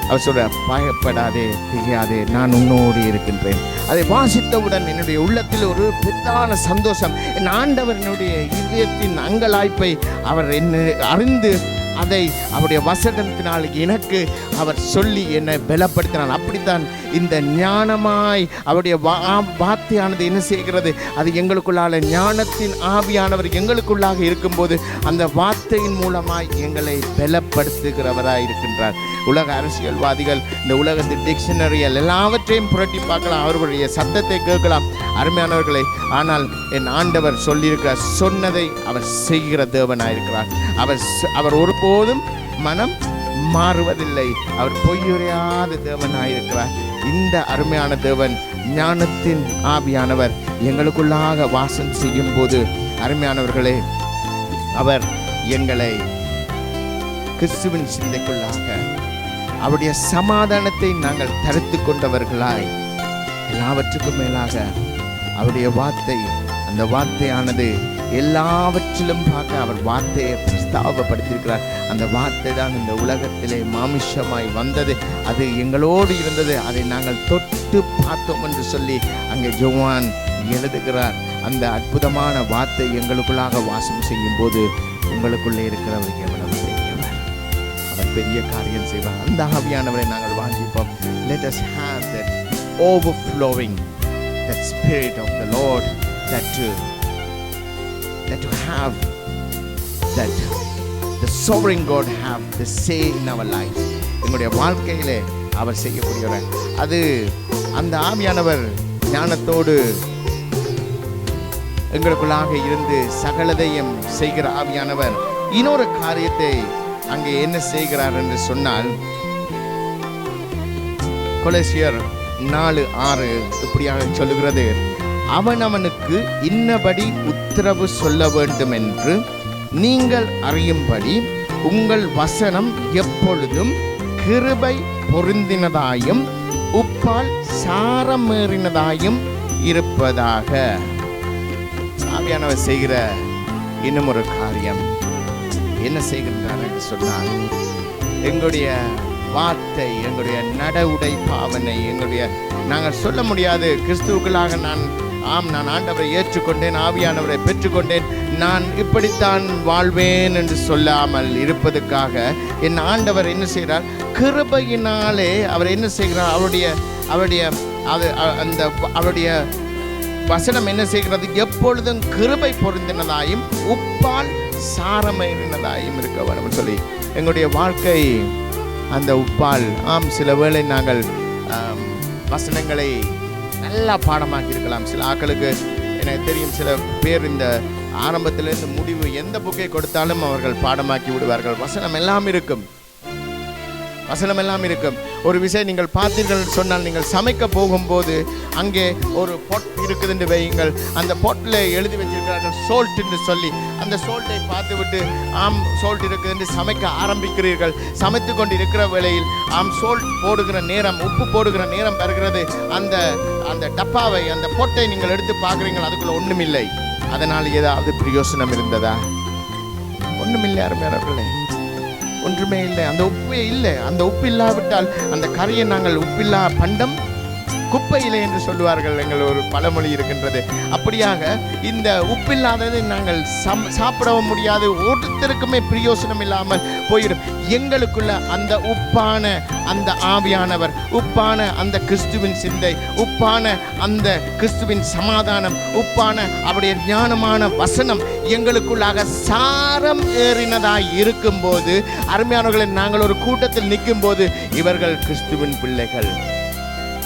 அவர் சொல்ற, பயப்படாதே, திகையாதே, நான் உன்னோடு இருக்கின்றேன். அதை வாசித்தவுடன் என்னுடைய உள்ளத்தில் ஒரு பெரிதான சந்தோஷம். என் ஆண்டவர் என்னுடைய இதயத்தின் அங்கலாய்ப்பை அவர் என்ன அறிந்து அதை அவருடைய வசனத்தினால் எனக்கு அவர் சொல்லி என்னை பலப்படுத்தினார். அப்படித்தான் இந்த ஞானமாய் அவருடைய வார்த்தையானது என்ன செய்கிறது? அது எங்களுக்குள்ளால ஞானத்தின் ஆவியானவர் எங்களுக்குள்ளாக இருக்கும்போது அந்த வார்த்தையின் மூலமாய் எங்களை பலப்படுத்துகிறவராய் இருக்கின்றார். உலக அரசியல்வாதிகள் இந்த உலகத்தின் டிக்ஷனரியில் எல்லாவற்றையும் புரட்டி பார்க்கலாம், அவர்களுடைய சத்தத்தை கேட்கலாம் அருமையானவர்களை. ஆனால் என் ஆண்டவர் சொல்லியிருக்கிறார், சொன்னதை அவர் செய்கிற தேவனாயிருக்கிறார். அவர் ஒருபோதும் மனம் மாறுவதில்லை. அவர் பொய்யுரையாத தேவனாயிருக்கிறார். இந்த அருமையான தேவன், ஞானத்தின் ஆவியானவர் எங்களுக்குள்ளாக வாசம் செய்யும் போது அருமையானவர்களே, அவர் எங்களை கிறிஸ்துவின் சிந்தைக்குள்ளாக அவருடைய சமாதானத்தை நாங்கள் தரித்து கொண்டவர்களாய், எல்லாவற்றுக்கும் மேலாக அவருடைய வார்த்தை, அந்த வார்த்தையானது எல்லாவற்றிலும் பார்க்க அவர் வார்த்தையை பிரஸ்தாபப்படுத்தியிருக்கிறார். அந்த வார்த்தை தான் இந்த உலகத்திலே மாமிஷமாய் வந்தது, அது எங்களோடு இருந்தது, அதை நாங்கள் தொட்டு பார்த்தோம் என்று சொல்லி அங்கே யோவான் எழுதுகிறார். அந்த அற்புதமான வார்த்தை எங்களுக்குள்ளாக வாசம் செய்யும் போது உங்களுக்குள்ளே இருக்கிறவர் எவ்வளவு பெரியவர், அவர் பெரிய காரியம் செய்வார். அந்த ஆவியானவரை நாங்கள் வாஞ்சிப்போம். Let us have that overflowing, that spirit of the Lord, that to have that the sovereign God have the say in our lives. எங்களுடைய வாழ்க்கையிலே அவர் செய்யக்கூடியவர். அது அந்த ஆவியானவர் ஞானத்தோடு எங்களுக்குள்ளாக இருந்து சகலதையும் செய்கிற ஆவியானவர் இன்னொரு காரியத்தை அங்கே என்ன செய்கிறார் என்று சொன்னால், கொலோசியர் 4:6 இப்படியாக சொல்லுகிறது, அவனவனுக்கு இன்னபடி உத்தரவு சொல்ல வேண்டும் என்று நீங்கள் அறியும்படி உங்கள் வசனம் எப்பொழுதும் கிருபை பொருந்தினதாயும் உப்பால் சாரமேறினதாயும் இருப்பதாக. ஆவியானவர் செய்கிற இன்னும் ஒரு காரியம் என்ன செய்கின்றார் என்று சொன்னால், எங்களுடைய வார்த்தை, எங்களுடைய நடவுடை பாவனை, நாங்கள் சொல்ல முடியாது கிறிஸ்துவுக்குள்ளாக நான் ஆண்டவரை ஏற்றுக்கொண்டேன், ஆவியானவரை பெற்றுக்கொண்டேன், நான் இப்படித்தான் வாழ்வேன் என்று சொல்லாமல் இருப்பதற்காக என் ஆண்டவர் என்ன செய்கிறார்? கிருபையினாலே அவர் என்ன செய்கிறார்? அவருடைய வசனம் என்ன செய்கிறது? எப்பொழுதும் கிருபை பொருந்தினதாயும் உப்பால் சாரமேறினதாயும் இருக்க வேண்டும் சொல்லி எங்களுடைய வாழ்க்கை அந்த உப்பால். சில வேளை நாங்கள் வசனங்களை நல்லா பாடமாக்கி இருக்கலாம். சில ஆட்களுக்கு எனக்கு தெரியும், சில பேர் இந்த ஆரம்பத்திலிருந்து முடிவு எந்த புக்கை கொடுத்தாலும் அவர்கள் பாடமாக்கி விடுவார்கள். வசனம் எல்லாம் இருக்கும். ஒரு விஷயம் நீங்கள் பார்த்தீர்கள் சொன்னால், நீங்கள் சமைக்க போகும்போது அங்கே ஒரு பொட் இருக்குது என்று வையுங்கள். அந்த பொட்டில் எழுதி வச்சிருக்கிறார்கள் சோல்ட் என்று சொல்லி. அந்த சோல்ட்டை பார்த்துவிட்டு சோல்ட் இருக்குது என்று சமைக்க ஆரம்பிக்கிறீர்கள். சமைத்து கொண்டு இருக்கிற வேளையில் சோல்ட் போடுகிற நேரம், உப்பு போடுகிற நேரம் வருகிறது. அந்த டப்பாவை, அந்த பொட்டை நீங்கள் எடுத்து பார்க்குறீங்கள், அதுக்குள்ள ஒன்றுமில்லை. அதனால் ஏதாவது பிரயோசனம் இருந்ததா? ஒன்றுமில்லை அருமையானவர்களே, ஒன்றுமே இல்லை. அந்த உப்பே இல்லை. அந்த உப்பு இல்லாவிட்டால் அந்த கரையை நாங்கள் உப்பில்லா பண்டம் குப்பையிலே என்று சொல்லுவார்கள். எங்கள் ஒரு பழமொழி இருக்கின்றது. அப்படியாக இந்த உப்பில்லாததை நாங்கள் சாப்பிடவும் முடியாது, ஒருத்தருக்குமே பிரயோசனம் இல்லாமல் போயிடும். எங்களுக்குள்ள அந்த உப்பான அந்த ஆவியானவர், உப்பான அந்த கிறிஸ்துவின் சிந்தை, உப்பான அந்த கிறிஸ்துவின் சமாதானம், உப்பான அவருடைய ஞானமான வசனம் எங்களுக்குள்ளாக சாரம் ஏறினதாய் இருக்கும்போது, அருமையானவர்களை நாங்கள் ஒரு கூட்டத்தில் நிற்கும் போது, இவர்கள் கிறிஸ்துவின் பிள்ளைகள்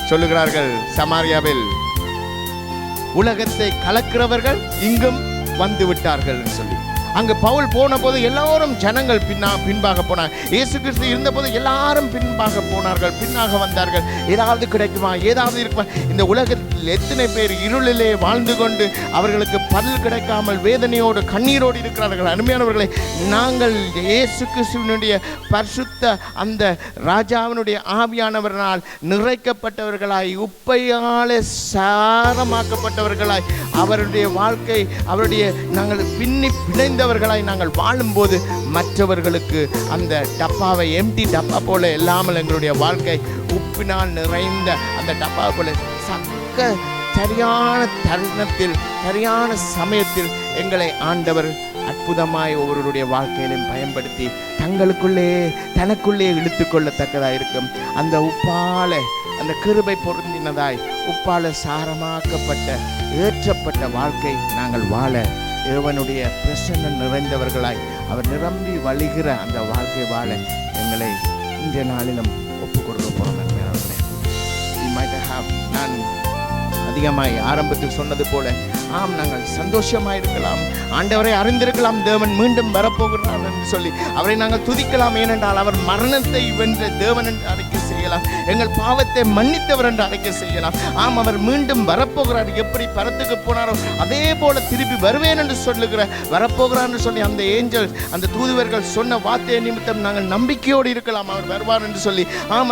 சொல்லுகிறார்கள். சமாரியாவில் உலகத்தை கலக்கிறவர்கள் இங்கும் வந்து விட்டார்கள் சொல்லி அங்கு பவுல் போன போது எல்லாரும் ஜனங்கள் பின்பாக போனார். இயேசு கிறிஸ்து இருந்த போது எல்லாரும் பின்பாக போனார்கள், பின்னாக வந்தார்கள். ஏதாவது கிடைக்குமா, ஏதாவது இருக்குமா? இந்த உலகத்தில் எத்தனை பேர் இருளிலே வாழ்ந்து கொண்டு அவர்களுக்கு பதில் கிடைக்காமல் வேதனையோடு கண்ணீரோடு இருக்கிறார்கள். அருமையானவர்களை, நாங்கள் இயேசு கிறிஸ்துவினுடைய பரிசுத்த அந்த ராஜாவினுடைய ஆவியானவரால் நிறைக்கப்பட்டவர்களாய், உப்பையாலே சாரமாக்கப்பட்டவர்களாய், அவருடைய வாழ்க்கை, அவருடைய நாங்கள் பிணைந்தவர்களாய் நாங்கள் வாழும்போது மற்றவர்களுக்கு அந்த டப்பாவை எம்டி டப்பா போல இல்லாமல் எங்களுடைய வாழ்க்கை உப்பினால் நிறைந்த அந்த டப்பா போல சரியான தருணத்தில், சரியான சமயத்தில் எங்களை ஆண்டவர் அற்புதமாய் ஒவ்வொருடைய வாழ்க்கையிலும் பயன்படுத்தி தனக்குள்ளே இழுத்து கொள்ளத்தக்கதாக இருக்கும். அந்த உப்பால, அந்த கிருபை பொருந்தினதாய், உப்பால சாரமாக்கப்பட்ட ஏற்றப்பட்ட வாழ்க்கை நாங்கள் வாழ, தேவனுடைய பிரசன்னம் நிறைந்தவர்களாய் அவர் நிரம்பி வழிகிற அந்த வாழ்க்கை வாழ எங்களை இன்றைய நாளிலும் ஒப்புக் கொடுக்க போகிறோம். நான் அதிகமாய் ஆரம்பத்தில் சொன்னது போல, நாங்கள் சந்தோஷமாக இருக்கலாம், ஆண்டவரை அறிந்திருக்கலாம், தேவன் மீண்டும் வரப்போகிறார் என்று சொல்லி அவரை நாங்கள் துதிக்கலாம். ஏனென்றால் அவர் மரணத்தை வென்ற தேவன் என்று அறிக்கை செய்யலாம், எங்கள் பாவத்தை மன்னித்தவர் என்று அறிக்கை செய்யலாம். அவர் மீண்டும் வரப்போகிறார். எப்படி பரத்துக்கு போனாரோ அதே போல திருப்பி வருவேன் என்று வரப்போகிறார் என்று சொல்லி அந்த ஏஞ்சல், அந்த தூதுவர்கள் சொன்ன வார்த்தை நிமித்தம் நாங்கள் நம்பிக்கையோடு இருக்கலாம், அவர் வருவார் என்று சொல்லி.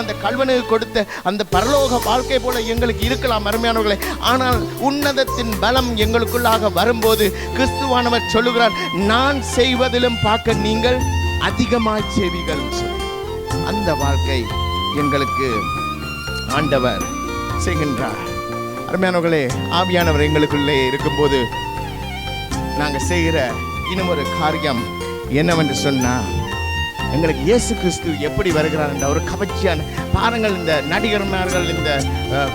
அந்த கல்வனுக்கு கொடுத்த அந்த பரலோக வாழ்க்கை போல எங்களுக்கு இருக்கலாம் அருமையானவர்களே. ஆனால் உன்னதத்தின் பலம் எங்களுக்குள்ளாக வரும்போது கிறிஸ்துவானவர் சொல்லுகிறார், நான் செய்வதிலும் பார்க்க நீங்கள் அதிகமாய் செய்வீர்கள். அந்த வாழ்க்கை எங்களுக்கு ஆண்டவர் செய்கின்றார். அருமையானவர்களே, ஆவியானவர் எங்களுக்குள்ளே இருக்கும்போது நாங்கள் செய்கிற இன்னும் ஒரு காரியம் என்னவென்று சொன்னால், எங்களுக்கு இயேசு கிறிஸ்து எப்படி வருகிறார் என்ற ஒரு கவர்ச்சியான பாருங்கள். இந்த நடிகர்மார்கள், இந்த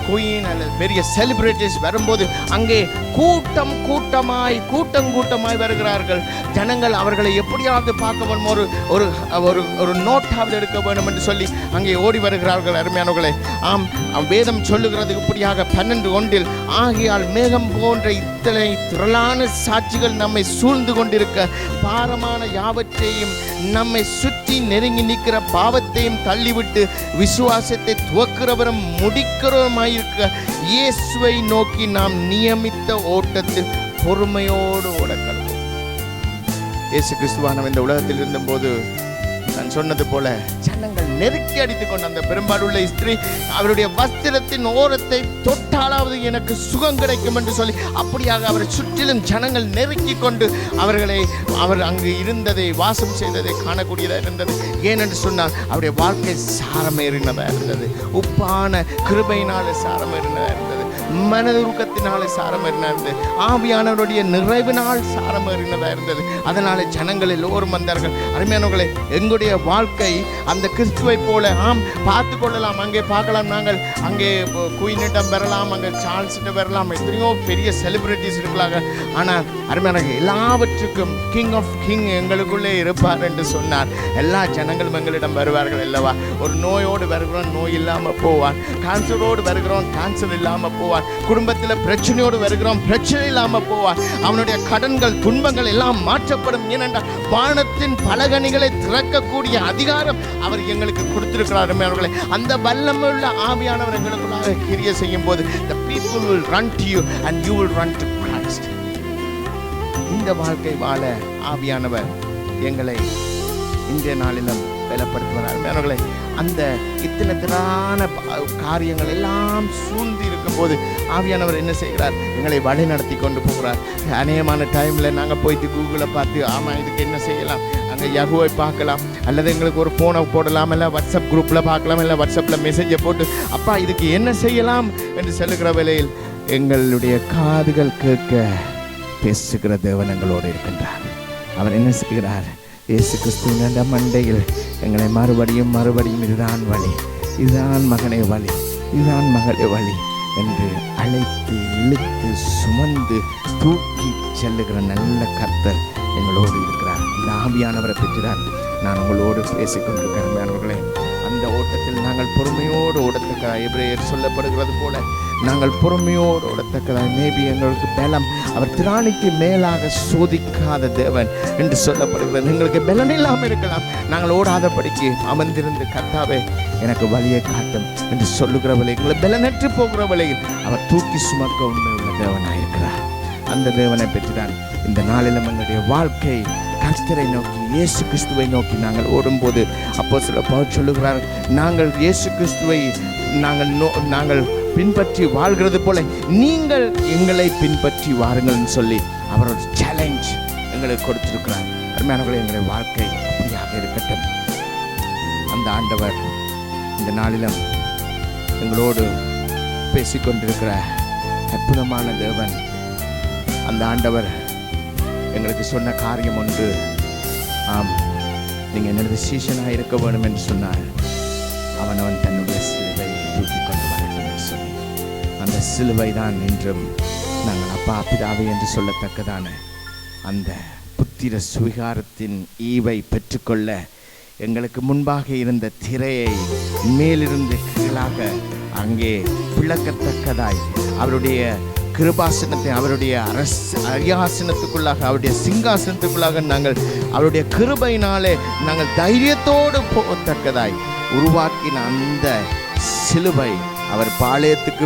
குயின் அல்லது பெரிய செலிபிரிட்டிஸ் வரும்போது அங்கே கூட்டம் கூட்டமாய் வருகிறார்கள். ஜனங்கள் அவர்களை எப்படியாவது பார்க்க வேண்டும், ஒரு ஒரு ஒரு நோட்டாவது எடுக்க வேண்டும் என்று சொல்லி அங்கே ஓடி வருகிறார்கள். அருமையானவர்களே, ஆம், வேதம் சொல்லுகிறது இப்படியாக 12:1 ஆகையால் மேகம் போன்ற இத்தனை திரளான சாட்சிகள் நம்மை சூழ்ந்து கொண்டிருக்க பாரமான யாவற்றையும் நம்மை சுற்றி நெருங்கி நிற்கிற பாவத்தையும் தள்ளிவிட்டு விசுவாசத்தை துவக்கிறவரும் முடிக்கிறவருமாயிருக்க இயேசுவை நோக்கி நாம் நியமித்த ஓட்டத்தில் பொறுமையோடு ஓடக்கணும். இயேசு கிறிஸ்துவானவர் இந்த உலகத்தில் இருந்தபோது நான் சொன்னது போல ஜனங்கள் நெருக்கி அடித்துக் கொண்டு அந்த பெரும்பாலுள்ள ஸ்திரீ அவருடைய வஸ்திரத்தின் ஓரத்தை தொட்டாலாவது எனக்கு சுகம் கிடைக்கும் என்று சொல்லி அப்படியாக அவரை சுற்றிலும் ஜனங்கள் நெருக்கி கொண்டு அவர் அங்கு இருந்ததை, வாசம் செய்ததை காணக்கூடியதாக இருந்தது. ஏனென்று சொன்னால் அவருடைய வாழ்க்கை சாரமேறினதாக இருந்தது, உப்பான கிருபையினால சாரமேறினதாக இருந்தது, மனதுருக்கத்தினாலே சாரமேறினா இருந்தது, ஆவியானவருடைய நிறைவினால் சாரமேறினதாக இருந்தது. அதனால ஜனங்கள் எல்லோரும் வந்தார்கள். அருமையானவர்களே, எங்களுடைய வாழ்க்கை அந்த கிறிஸ்துவை போல பார்த்து கொள்ளலாம். அங்கே பார்க்கலாம், நாங்கள் அங்கே குயினிடம் வரலாம், அங்கே சார்ல்ஸிடம் வரலாம், எத்தனையோ பெரிய செலிபிரிட்டிஸ் இருக்கிறாங்க. ஆனால் அருமையானவர்களே, எல்லாவற்றுக்கும் கிங் ஆஃப் கிங் எங்களுக்குள்ளே இருப்பார் என்று சொன்னார். எல்லா ஜனங்களும் எங்களிடம் வருவார்கள் அல்லவா? ஒரு நோயோடு வருகிறோம், நோய் இல்லாமல் போவார். கேன்சரோடு வருகிறோம், கேன்சர் இல்லாமல் போவார். குடும்பத்தில் பிரச்சனையோடு வருகிறோம், பிரச்சனை இல்லாமல் போவார். அவனுடைய கடன்கள், துன்பங்கள் எல்லாம் மாற்றப்படும். ஏனென்றால் வானத்தின் பலகணிகளை திறக்கக்கூடிய அதிகாரம் அவர் எங்களுக்கு கொடுத்திருக்கிறார். அவர்களை அந்த வல்லமையுள்ள ஆவியானவர் எங்களுக்குள்ளாக கிரியை செய்யும் போது the people will run to you and you will run to Christ. இந்த வாழ்க்கை வாழ ஆவியானவர் எங்களை இன்றைய நாளிலும் பலப்படுத்துவார். அவர்களை அந்த இத்தனை காரியங்கள் எல்லாம் சூழ்ந்து இருக்கும் போது ஆவியானவர் என்ன செய்கிறார்? எங்களை வழி நடத்தி கொண்டு போகிறார். அநேகமான டைமில் நாங்கள் போயிட்டு கூகுளை பார்த்து இதுக்கு என்ன செய்யலாம், அங்கே யகுவை பார்க்கலாம், அல்லது எங்களுக்கு ஒரு ஃபோனை போடலாம், இல்லை வாட்ஸ்அப் குரூப்பில் பார்க்கலாம், இல்லை வாட்ஸ்அப்பில் மெசேஜை போட்டு அப்பா இதுக்கு என்ன செய்யலாம் என்று சொல்லுகிற வேளையில் எங்களுடைய காதுகள் கேட்க பேசுகிற தேவன் எங்களோடு இருக்கின்றார். அவர் என்ன செய்கிறார்? இயேசு கிறிஸ்துவின் மண்டையில் எங்களை மறுபடியும் இதுதான் வழி, இதுதான் மகனை வழி, இதுதான் மகளே வழி என்று அழைத்து இழுத்து சுமந்து தூக்கி செல்லுகிற நல்ல கர்த்தர் எங்களோடு இருக்கிறார். இந்த ஆவியானவரை பெற்றுதான் நான் உங்களோடு பேசிக்கொண்டிருக்கிறேன். அந்த ஓட்டத்தில் நாங்கள் பொறுமையோடு ஓடத்தக்கதாக எபிரேயர் சொல்லப்படுகிறது போல நாங்கள் பொறுமையோடு ஓடத்தக்கதாக மேபி எங்களுக்கு பலம் அவர் திராணிக்கு மேலாக சோதிக்காத தேவன் என்று சொல்லப்படுகிறது. எங்களுக்கு பலன் இல்லாமல் இருக்கலாம், நாங்கள் ஓடாதபடிக்கு அமர்ந்திருந்து கர்த்தாவே எனக்கு வழியை காட்டும் என்று சொல்லுகிறவளை, எங்களை பலனற்று போகிறவளையில் அவர் தூக்கி சுமக்க உண்மையுள்ள தேவனாயிருக்கிறார். அந்த தேவனை பெற்றுதான் இந்த நாளிலும் எங்களுடைய வாழ்க்கை கர்த்தரை நோக்கி, இயேசு கிறிஸ்துவை நோக்கி நாங்கள் ஓடும்போது அப்போஸ்தலர் பவுல் சொல்லுகிறார், நாங்கள் இயேசு கிறிஸ்துவை நாங்கள் பின்பற்றி வாழ்கிறது போல நீங்கள் எங்களை பின்பற்றி வாருங்கள்னு சொல்லி அவர் ஒரு சேலஞ்ச் எங்களுக்கு கொடுத்திருக்கிறார். அருமையானவர்களே, எங்களுடைய வாழ்க்கை அப்படியாக இருக்கட்டும். அந்த ஆண்டவர் இந்த நாளிலும் எங்களோடு பேசிக்கொண்டிருக்கிற அற்புதமான தேவன். அந்த ஆண்டவர் எங்களுக்கு சொன்ன காரியம் ஒன்று, நீங்கள் என்னது சீஷனாக இருக்க வேண்டும் என்று சொன்னார். அவன் தன்னுடைய சிலுவை தூக்கி கொண்டு வரட்டும் என்று சொல்லி, அந்த சிலுவை தான் இன்றும் நாங்கள் அப்பா பிதாவை என்று சொல்லத்தக்கதான அந்த புத்திர சுவிகாரத்தின் ஈவை பெற்றுக்கொள்ள எங்களுக்கு முன்பாக இருந்த திரையை மேலிருந்து கீழாக அங்கே பிளக்கத்தக்கதாய் அவருடைய கிருபாசனத்தை, அவருடைய அரியாசனத்துக்குள்ளாக, அவருடைய சிங்காசனத்துக்குள்ளாக நாங்கள் அவருடைய கிருபையினாலே நாங்கள் தைரியத்தோடு போகத்தக்கதாய் உருவாக்கின அந்த சிலுவை அவர் பாளையத்துக்கு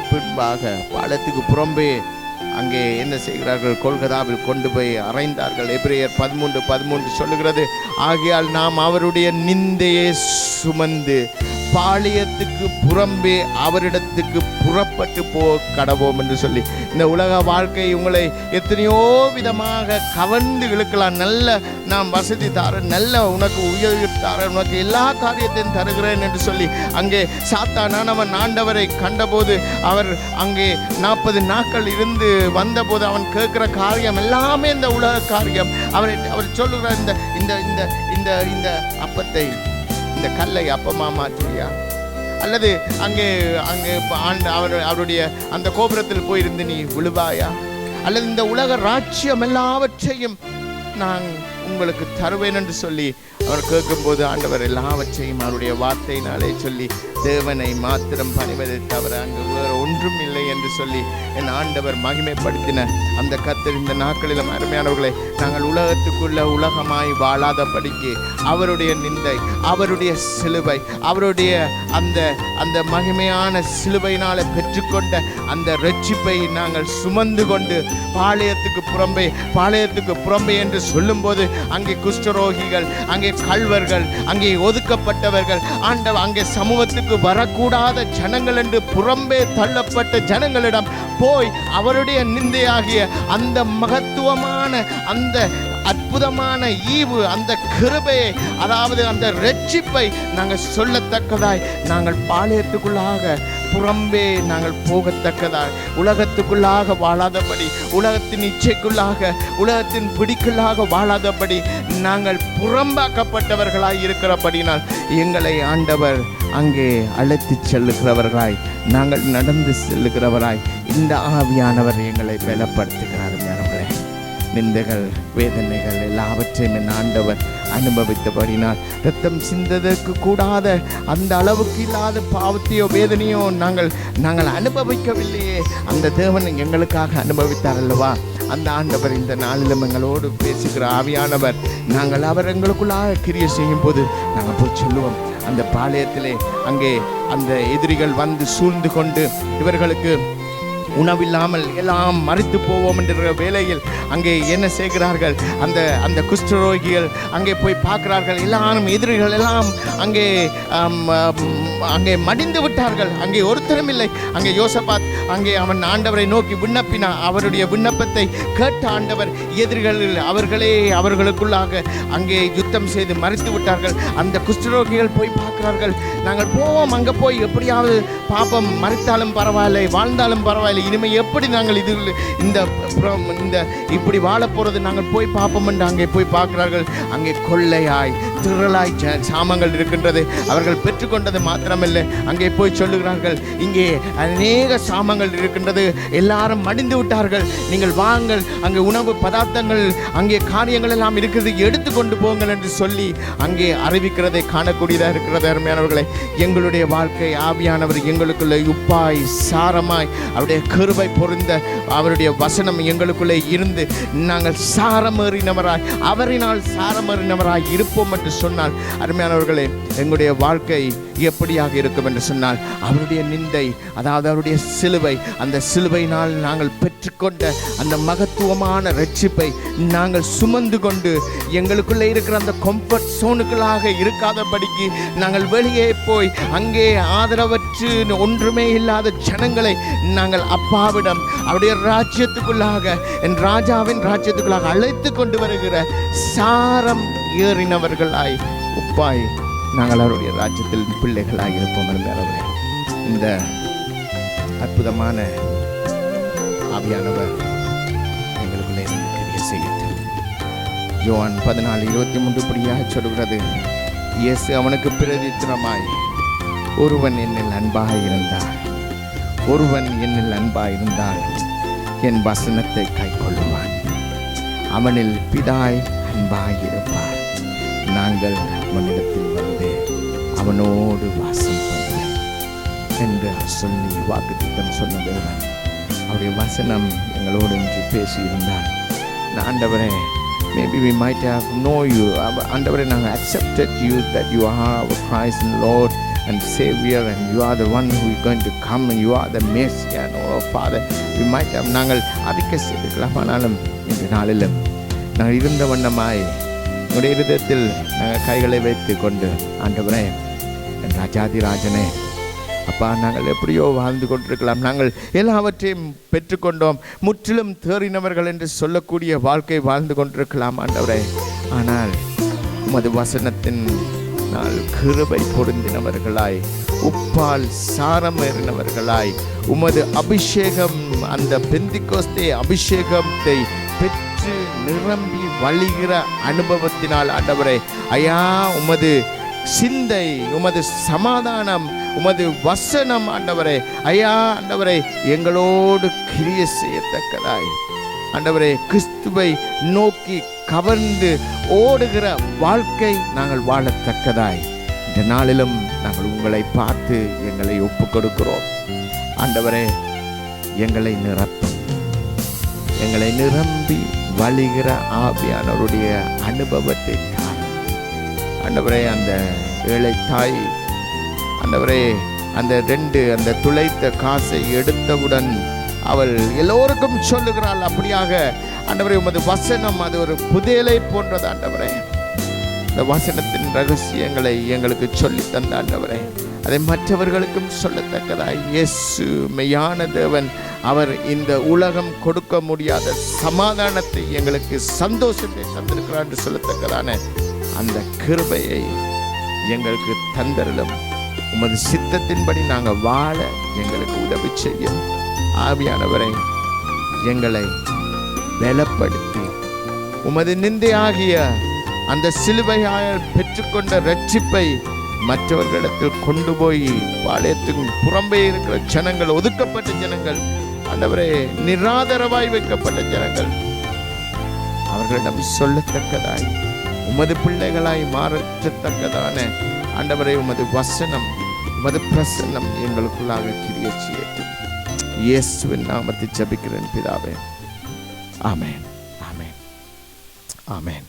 பாளையத்துக்கு புறம்பே அங்கே என்ன செய்கிறார்கள்? கொல்கதாவில் கொண்டு போய் அறைந்தார்கள். எபிரேயர் 13:13 சொல்லுகிறது, ஆகையால் நாம் அவருடைய நிந்தையை சுமந்து பாளையத்துக்கு புறம்பே அவரிடத்துக்கு புறப்பட்டு கடவோம் என்று சொல்லி, இந்த உலக வாழ்க்கை உங்களை எத்தனையோ விதமாக கவர்ந்து இழுக்கலாம். நல்ல நாம் வசதி தாரேன், நல்ல உனக்கு உயர்வு தாரேன், உனக்கு எல்லா காரியத்தையும் தருகிறேன் என்று சொல்லி அங்கே சாத்தானானவன் ஆண்டவரை கண்டபோது அவர் அங்கே 40 நாட்கள் இருந்து வந்தபோது அவன் கேட்கிற காரியம் எல்லாமே இந்த உலக காரியம். அவர் சொல்லுகிற இந்த இந்த இந்த அப்பத்தை, இந்த கல்லை அப்பமா மாற்றுவியா? அல்லது அங்கே அங்கே அவருடைய அந்த கோபுரத்தில் போயிருந்து நீ விழுவாயா? அல்லது இந்த உலக ராஜ்யம் எல்லாவற்றையும் நான் உங்களுக்கு தருவேன் என்று சொல்லி அவர் கேட்கும்போது ஆண்டவர் எல்லாவற்றையும் அவருடைய வார்த்தையினாலே சொல்லி தேவனை மாத்திரம் பணிவதை தவிர அங்கு வேறு ஒன்றும் இல்லை என்று சொல்லி என் ஆண்டவர் மகிமைப்படுத்தின அந்த கர்த்தர் இந்த நாட்களிலும் அருமையானவர்களை, நாங்கள் உலகத்துக்குள்ள உலகமாய் வாழாதபடிக்கு அவருடைய நிந்தை, அவருடைய சிலுவை, அவருடைய அந்த அந்த மகிமையான சிலுவையினால பெற்றுக்கொண்ட அந்த ரட்சிப்பை நாங்கள் சுமந்து கொண்டு பாளையத்துக்கு புறம்பே என்று சொல்லும்போது அங்கே குஷ்டரோகிகள், அங்கே கள்வர்கள், அங்கே ஒதுக்கப்பட்டவர்கள், ஆண்டவர் அங்கே சமூகத்துக்கு வரக்கூடாத ஜனங்கள் என்று புறம்பே தள்ளப்பட்ட ஜனங்களிடம் போய் அவருடைய நிந்தையாகிய அந்த மகத்துவமான அந்த அற்புதமான ஈவு, அந்த கிருபையை, அதாவது அந்த ரட்சிப்பை நாங்கள் சொல்லத்தக்கதாய் நாங்கள் பாளையத்துக்குள்ளாக புறம்பே நாங்கள் போகத்தக்கதாய், உலகத்துக்குள்ளாக வாழாதபடி, உலகத்தின் இச்சைக்குள்ளாக, உலகத்தின் பிடிக்குள்ளாக வாழாதபடி நாங்கள் புறம்பாக்கப்பட்டவர்களாய் இருக்கிறபடினால் எங்களை ஆண்டவர் அங்கே அழைத்து செல்லுகிறவர்களாய், நாங்கள் நடந்து செல்லுகிறவராய் இந்த ஆவியானவர் எங்களை பலப்படுத்துகிறார். நிந்தைகள், வேதனைகள் எல்லாவற்றையும் என் ஆண்டவர் அனுபவித்தபடினால் இரத்தம் சிந்ததற்கு கூடாத அந்த அளவுக்கு இல்லாத பாவத்தையோ வேதனையோ நாங்கள் அனுபவிக்கவில்லையே, அந்த தேவன் எங்களுக்காக அனுபவித்தார் அல்லவா? அந்த ஆண்டவர் இந்த நாளிலும் எங்களோடு பேசுகிற ஆவியானவர், நாங்கள் அவர் எங்களுக்குள்ளாக கிரியை செய்யும் போது நாங்கள் போய் சொல்லுவோம், அந்த பாளையத்திலே அங்கே அந்த எதிரிகள் வந்து சூழ்ந்து கொண்டு இவர்களுக்கு உணவில்லாமல் எல்லாம் மறித்து போவோம் என்ற வேளையில் அங்கே என்ன செய்கிறார்கள்? அந்த குஷ்டரோகிகள் அங்கே போய் பார்க்கிறார்கள். எல்லாரும் எதிரிகள் எல்லாம் அங்கே மடிந்து விட்டார்கள். அங்கே ஒருத்தரும் இல்லை. அங்கே யோசபாத் அங்கே அவன் ஆண்டவரை நோக்கி விண்ணப்பினா. அவருடைய விண்ணப்பத்தை கேட்ட ஆண்டவர் எதிரிகள் அவர்களுக்குள்ளாக அங்கே யுத்தம் செய்து மறித்து விட்டார்கள். அந்த குஷ்டரோகிகள் போய் பார்க்கிறார்கள். நாங்கள் போவோம், அங்கே போய் எப்படியாவது பாப்பம், மறித்தாலும் பரவாயில்லை, வாழ்ந்தாலும் பரவாயில்லை, இனிமே எப்படி நாங்கள் இந்த இப்படி வாழ போறது, நாங்கள் போய் பார்ப்போம் என்று அங்கே போய் பார்க்கிறார்கள். அங்கே கொள்ளையாய் திரளாய் சாமங்கள் இருக்கின்றது. அவர்கள் பெற்றுக்கொண்டது மாத்திரமல்ல, அங்கே போய் சொல்லுகிறார்கள், இங்கே அநேக சாமங்கள் இருக்கின்றது, எல்லாரும் மடிந்து விட்டார்கள், நீங்கள் வாங்கள், அங்கே உணவு பதார்த்தங்கள், அங்கே காரியங்கள் எல்லாம் இருக்கிறது, எடுத்து கொண்டு போங்கள் என்று சொல்லி அங்கே அறிவிக்கிறதை காணக்கூடியதாக இருக்கிறது. அருமையானவர்களை, எங்களுடைய வாழ்க்கை ஆவியானவர் எங்களுக்குள்ளே உப்பாய் சாரமாய் அவருடைய கிருபை பொருந்த அவருடைய வசனம் எங்களுக்குள்ளே இருந்து நாங்கள் சாரமேறினவராய், அவரினால் சாரமேறினவராய் இருப்போம் என்று சொன்னால், அருமையானவர்களே, எங்களுடைய வாழ்க்கை எப்படியாக இருக்கும் என்று சொன்னால், அவருடைய நிந்தை, அதாவது அவருடைய சிலுவை, அந்த சிலுவையினால் நாங்கள் பெற்றுக்கொண்ட அந்த மகத்துவமான ரட்சிப்பை நாங்கள் சுமந்து கொண்டு எங்களுக்குள்ளே இருக்கிற அந்த கம்ஃபர்ட் சோனுக்களாக இருக்காதபடிக்கு நாங்கள் வெளியே போய் அங்கே ஆதரவற்று ஒன்றுமே இல்லாத ஜனங்களை நாங்கள் அப்பாவிடம் அவருடைய ராஜ்யத்துக்குள்ளாக, என் ராஜாவின் ராஜ்யத்துக்குள்ளாக அழைத்து கொண்டு வருகிற சாரம் ஏறினவர்களாய், உப்பாய் நாங்கள் அவருடைய ராஜ்யத்தில் பிள்ளைகளாக இருப்போம். என்பவர்களே, இந்த அற்புதமான ஆவியானவர் எங்களுக்குள்ளே கிரியை செய்யட்டும். யோவான் 14:23 இப்படியாக சொல்கிறது, இயேசு அவனுக்கு பிரதித்திரமாய், ஒருவன் என்னில் அன்பாக இருந்தால் என் வசனத்தை கைக்கொள்ளுவான், அவனில் பிதாய் அன்பாயிருப்பார், நாங்கள் அவனிடத்தில் வந்து அவனோடு வாசம் பண்ணுவேன் என்று சொல்லி வாக்குத்தத்தம் சொன்ன தேவன் அவருடைய வசனம் எங்களோடு என்று பேசியிருந்தார். ஆண்டவரே, maybe we might have know you, ஆண்டவரே, நாங்கள் accepted you that you are our Christ and Lord and Savior, and you are the one who is going to come, and you are the Messiah, and oh Father, we might have நாங்கள் அறிக்கை செய்திருக்கலாம். ஆனாலும் இந்த நாளிலும் நாங்கள் இருந்த வண்ணமாய் உடைய இருதயத்தில் நாங்கள் கைகளை வைத்து கொண்டு, ஆண்டவரே, என் ராஜாதி ராஜனே, அப்பா, நாங்கள் எப்படியோ வாழ்ந்து கொண்டிருக்கலாம், நாங்கள் எல்லாவற்றையும் பெற்றுக்கொண்டோம், முற்றிலும் தேறினவர்கள் என்று சொல்லக்கூடிய வாழ்க்கை வாழ்ந்து கொண்டிருக்கலாம் ஆண்டவரே. ஆனால் உமது வசனத்தின் நாள் கிருபை பொருந்தினவர்களாய், உப்பால் சாரம் ஏறினவர்களாய், உமது அபிஷேகம், அந்த பெந்திகோஸ்தே அபிஷேகத்தை பெற்று ஊற்று நிரம்பி வழிகிற அனுபவத்தினால் ஆண்டவரே ஐயா உமது சிந்தை, உமது சமாதானம், உமது வசனம் ஆண்டவரே ஐயா ஆண்டவரே எங்களோடு கிரியை செய்யத்தக்கதாய் ஆண்டவரே கிறிஸ்துவை நோக்கி கவர்ந்து ஓடுகிற வாழ்க்கை நாங்கள் வாழத்தக்கதாய் இந்த நாளிலும் நாங்கள் உங்களை பார்த்து எங்களை ஒப்பு கொடுக்கிறோம். ஆண்டவரே எங்களை நிரப்பும், எங்களை நிரம்பி வழிகிற ஆவியானவருடைய அனுபவத்தை ஆண்டவரே. அந்த ஏழை தாய் ஆண்டவரே அந்த துளைத்த காசை எடுத்தவுடன் அவள் எல்லோருக்கும் சொல்லுகிறாள். அப்படியாக ஆண்டவரே உமது வசனம் அது ஒரு புதையலை போன்றது ஆண்டவரே. இந்த வசனத்தின் ரகசியங்களை எங்களுக்கு சொல்லி தந்த ஆண்டவரே அதை மற்றவர்களுக்கும் சொல்லத்தக்கதாய் இயேசு மெய்யான தேவன். அவர் இந்த உலகம் கொடுக்க முடியாத சமாதானத்தை எங்களுக்கு சந்தோஷத்தை தந்திருக்கிறார் என்று சொல்லத்தக்கதான அந்த கிருபையை எங்களுக்கு தந்தருளும். உமது சித்தத்தின்படி நாங்கள் வாழ எங்களுக்கு உதவி செய்யும். ஆவியானவரை எங்களை பலப்படுத்தி உமது நிந்தையாகிய அந்த சிலுவையால் பெற்றுக்கொண்ட ரட்சிப்பை மற்றவர்களிடத்தில் கொண்டு போய் பாளையத்துக்கு புறம்பே இருக்கிற ஜனங்கள், ஒதுக்கப்பட்ட ஜனங்கள் ஆண்டவரே நிராதரவாய் வைக்கப்பட்ட ஜனங்கள் அவர்களிடம் சொல்லத்தக்கதாய் உமது பிள்ளைகளாய் மாறத்தக்கதான ஆண்டவரே உமது வசனம், உமது பிரசன்னம் எங்களுக்குள்ளாக கிரியை செய்யட்டும். இயேசுவின் நாமத்தில் ஜெபிக்கிறேன் பிதாவே. ஆமென், ஆமென், ஆமென்.